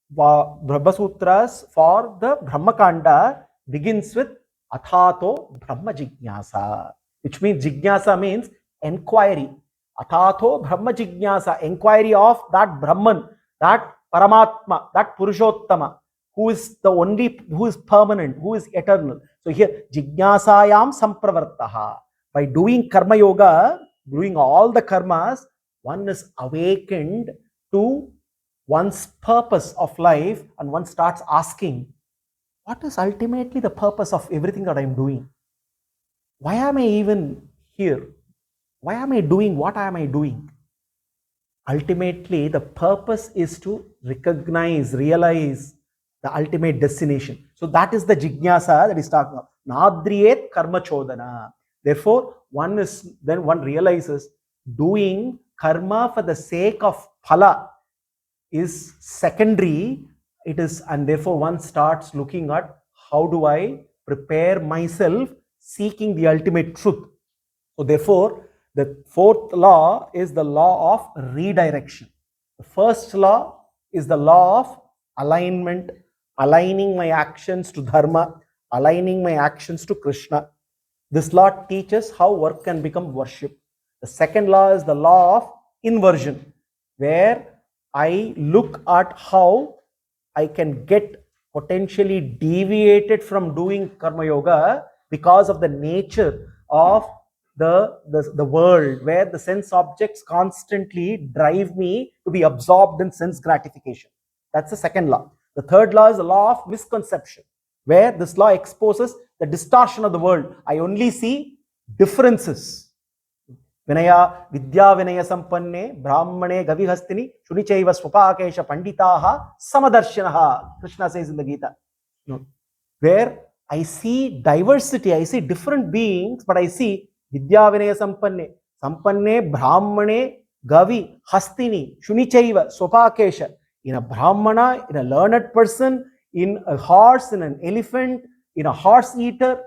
A: Brahma Sutras for the Brahma Kanda begins with Athato Brahma Jignasa, which means Jignasa means inquiry. Athato Brahma Jignasa, inquiry of that Brahman, that Paramatma, that Purushottama, who is the only, who is permanent, who is eternal. So here, Jignasayam Sampravartaha. By doing Karma Yoga, doing all the karmas, one is awakened to one's purpose of life, and one starts asking, what is ultimately the purpose of everything that I'm doing? Why am I even here? Why am I doing what am I doing? Ultimately, the purpose is to recognize, realize the ultimate destination. So that is the jignasa that is talking about. Nadriyet karma chodana. Therefore, one realizes doing karma for the sake of phala is secondary. It is, and therefore one starts looking at how do I prepare myself seeking the ultimate truth. So therefore, the fourth law is the law of redirection. The first law is the law of alignment, aligning my actions to Dharma, aligning my actions to Krishna. This law teaches how work can become worship. The second law is the law of inversion, where I look at how I can get potentially deviated from doing Karma Yoga because of the nature of the world, where the sense objects constantly drive me to be absorbed in sense gratification. That's the second law. The third law is the law of misconception, where this law exposes the distortion of the world. I only see differences. Vinaya Vidya Vinaya Sampanne Brahmane Gavihastini Shunichaiva Swapakesha Panditaha Samadarshanaha, Krishna says in the Gita. Where I see diversity, I see different beings, but I see Vidya Vinaya Sampanne, Sampanne Brahmane Gavi Hastini Shunichaiva Swapakesha. In a Brahmana, in a learned person, in a horse, in an elephant, in a horse eater,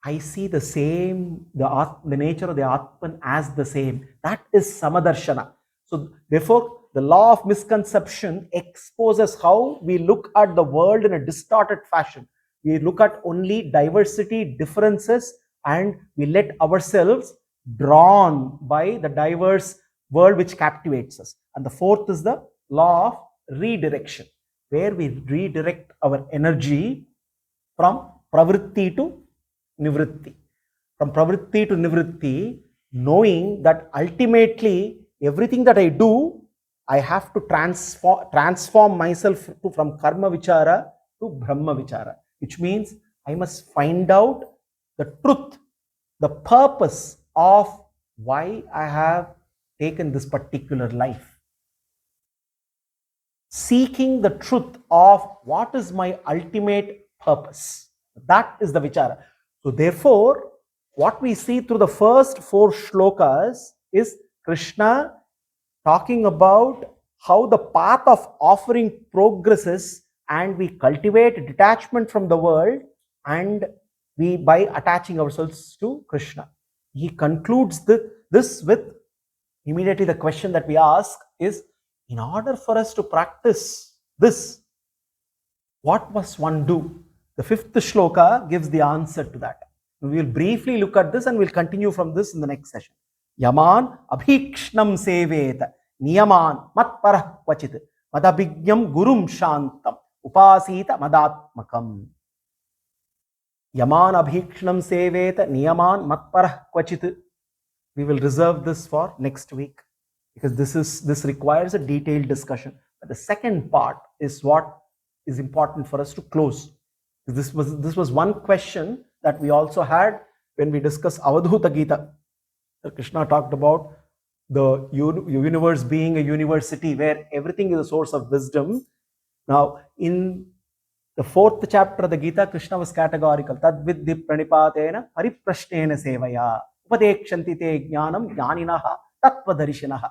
A: I see the same, the nature of the Atman as the same. That is Samadarshana. So therefore, the law of misconception exposes how we look at the world in a distorted fashion. We look at only diversity, differences, and we let ourselves drawn by the diverse world which captivates us. And the fourth is the law of redirection, where we redirect our energy from pravritti to nivritti. From pravritti to nivritti, knowing that ultimately everything that I do, I have to transform myself from karma vichara to brahma vichara, which means I must find out the truth, the purpose of why I have taken this particular life. seeking the truth of what is my ultimate purpose. That is the vichara. So therefore, what we see through the first 4 shlokas is Krishna talking about how the path of offering progresses, and we cultivate detachment from the world, and we by attaching ourselves to Krishna. He concludes this with immediately the question that we ask is, in order for us to practice this, what must one do? The 5th shloka gives the answer to that. We will briefly look at this and we'll continue from this in the next session. Yaman abhikshnam sevet niyaman matparah kvachit madabhigyam gurum shantam upasita madatmakam. Yaman abhikshnam sevet niyaman matparah kvachit. We will reserve this for next week because this requires a detailed discussion. But the second part is what is important for us to close. This was one question that we also had when we discussed Avadhuta Gita. Krishna talked about the universe being a university where everything is a source of wisdom. Now, in the 4th chapter of the Gita, Krishna was categorical. Tad viddhi pranipatena pariprashnena sevaya upadekshanti te jnanam jnaninaha tattvadarishinaha.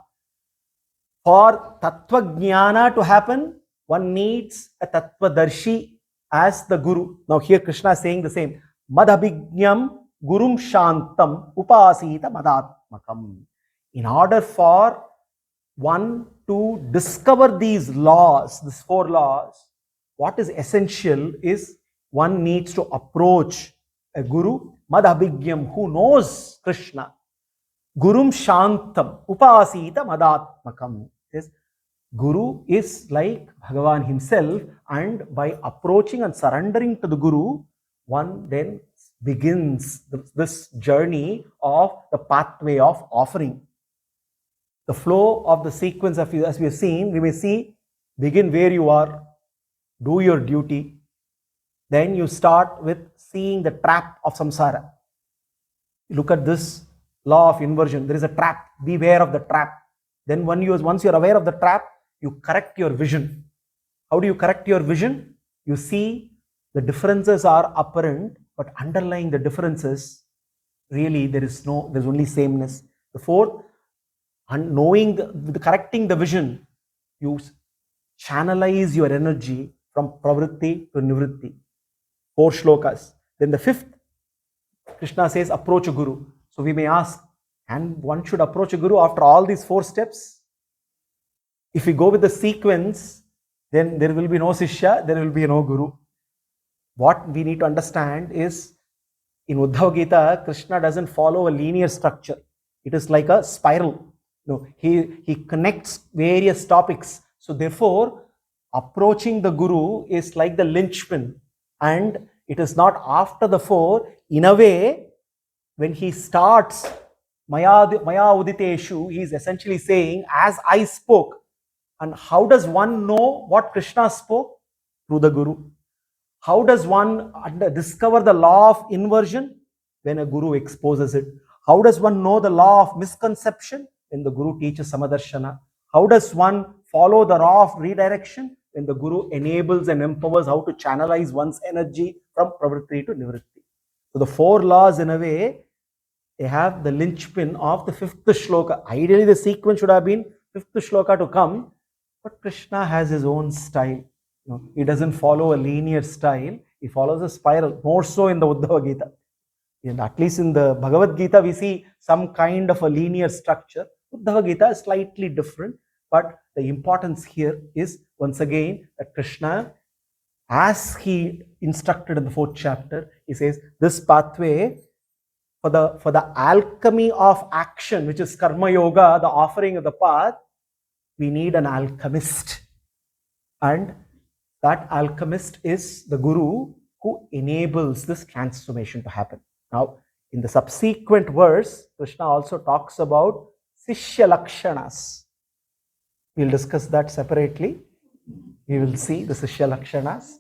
A: For tattva jnana to happen, one needs a tattvadarshi as the guru. Now here Krishna is saying the same. Madhabhigyam gurum shantam upasita madatmakam. In order for one to discover these laws, these 4 laws, what is essential is one needs to approach a guru, madhabhigyam, who knows Krishna. Gurum shantam upasita madatmakam. Yes. Guru is like Bhagavan himself, and by approaching and surrendering to the Guru, one then begins this journey of the pathway of offering. The flow of the sequence, as we have seen, we may see, begin where you are, do your duty, then you start with seeing the trap of samsara. Look at this law of inversion. There is a trap. Beware of the trap. Then once you are aware of the trap, you correct your vision. How do you correct your vision? You see the differences are apparent, but underlying the differences, really there's only sameness. The 4th, and knowing correcting the vision, you channelize your energy from pravritti to nivritti. 4 shlokas. Then the 5th, Krishna says, approach a guru. So we may ask, and one should approach a guru after all these 4 steps? If we go with the sequence, then there will be no Sishya, there will be no Guru. What we need to understand is, in Uddhava Gita, Krishna doesn't follow a linear structure. It is like a spiral. No, he connects various topics. So therefore, approaching the Guru is like the linchpin. And it is not after the 4. In a way, when he starts Maya Uditeshu, he is essentially saying, as I spoke. And how does one know what Krishna spoke? Through the Guru. How does one discover the law of inversion? When a Guru exposes it. How does one know the law of misconception? When the Guru teaches Samadarshana. How does one follow the law of redirection? When the Guru enables and empowers how to channelize one's energy from pravritti to nivritti. So the 4 laws, in a way, they have the linchpin of the 5th shloka. Ideally, the sequence should have been 5th shloka to come. But Krishna has his own style. He doesn't follow a linear style. He follows a spiral, more so in the Uddhava Gita. And at least in the Bhagavad Gita, we see some kind of a linear structure. Uddhava Gita is slightly different. But the importance here is, once again, that Krishna, as he instructed in the 4th chapter, he says, this pathway, for the alchemy of action, which is karma yoga, the offering of the path, we need an alchemist. And that alchemist is the Guru who enables this transformation to happen. Now, in the subsequent verse, Krishna also talks about Sishya Lakshanas. We'll discuss that separately. We will see the Sishya Lakshanas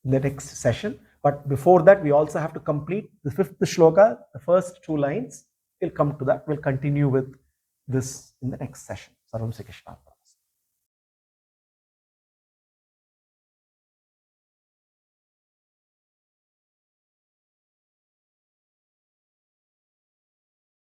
A: in the next session. But before that, we also have to complete the 5th shloka, the first 2 lines. We'll come to that. We'll continue with this in the next session. Sarvam Sri Krishna.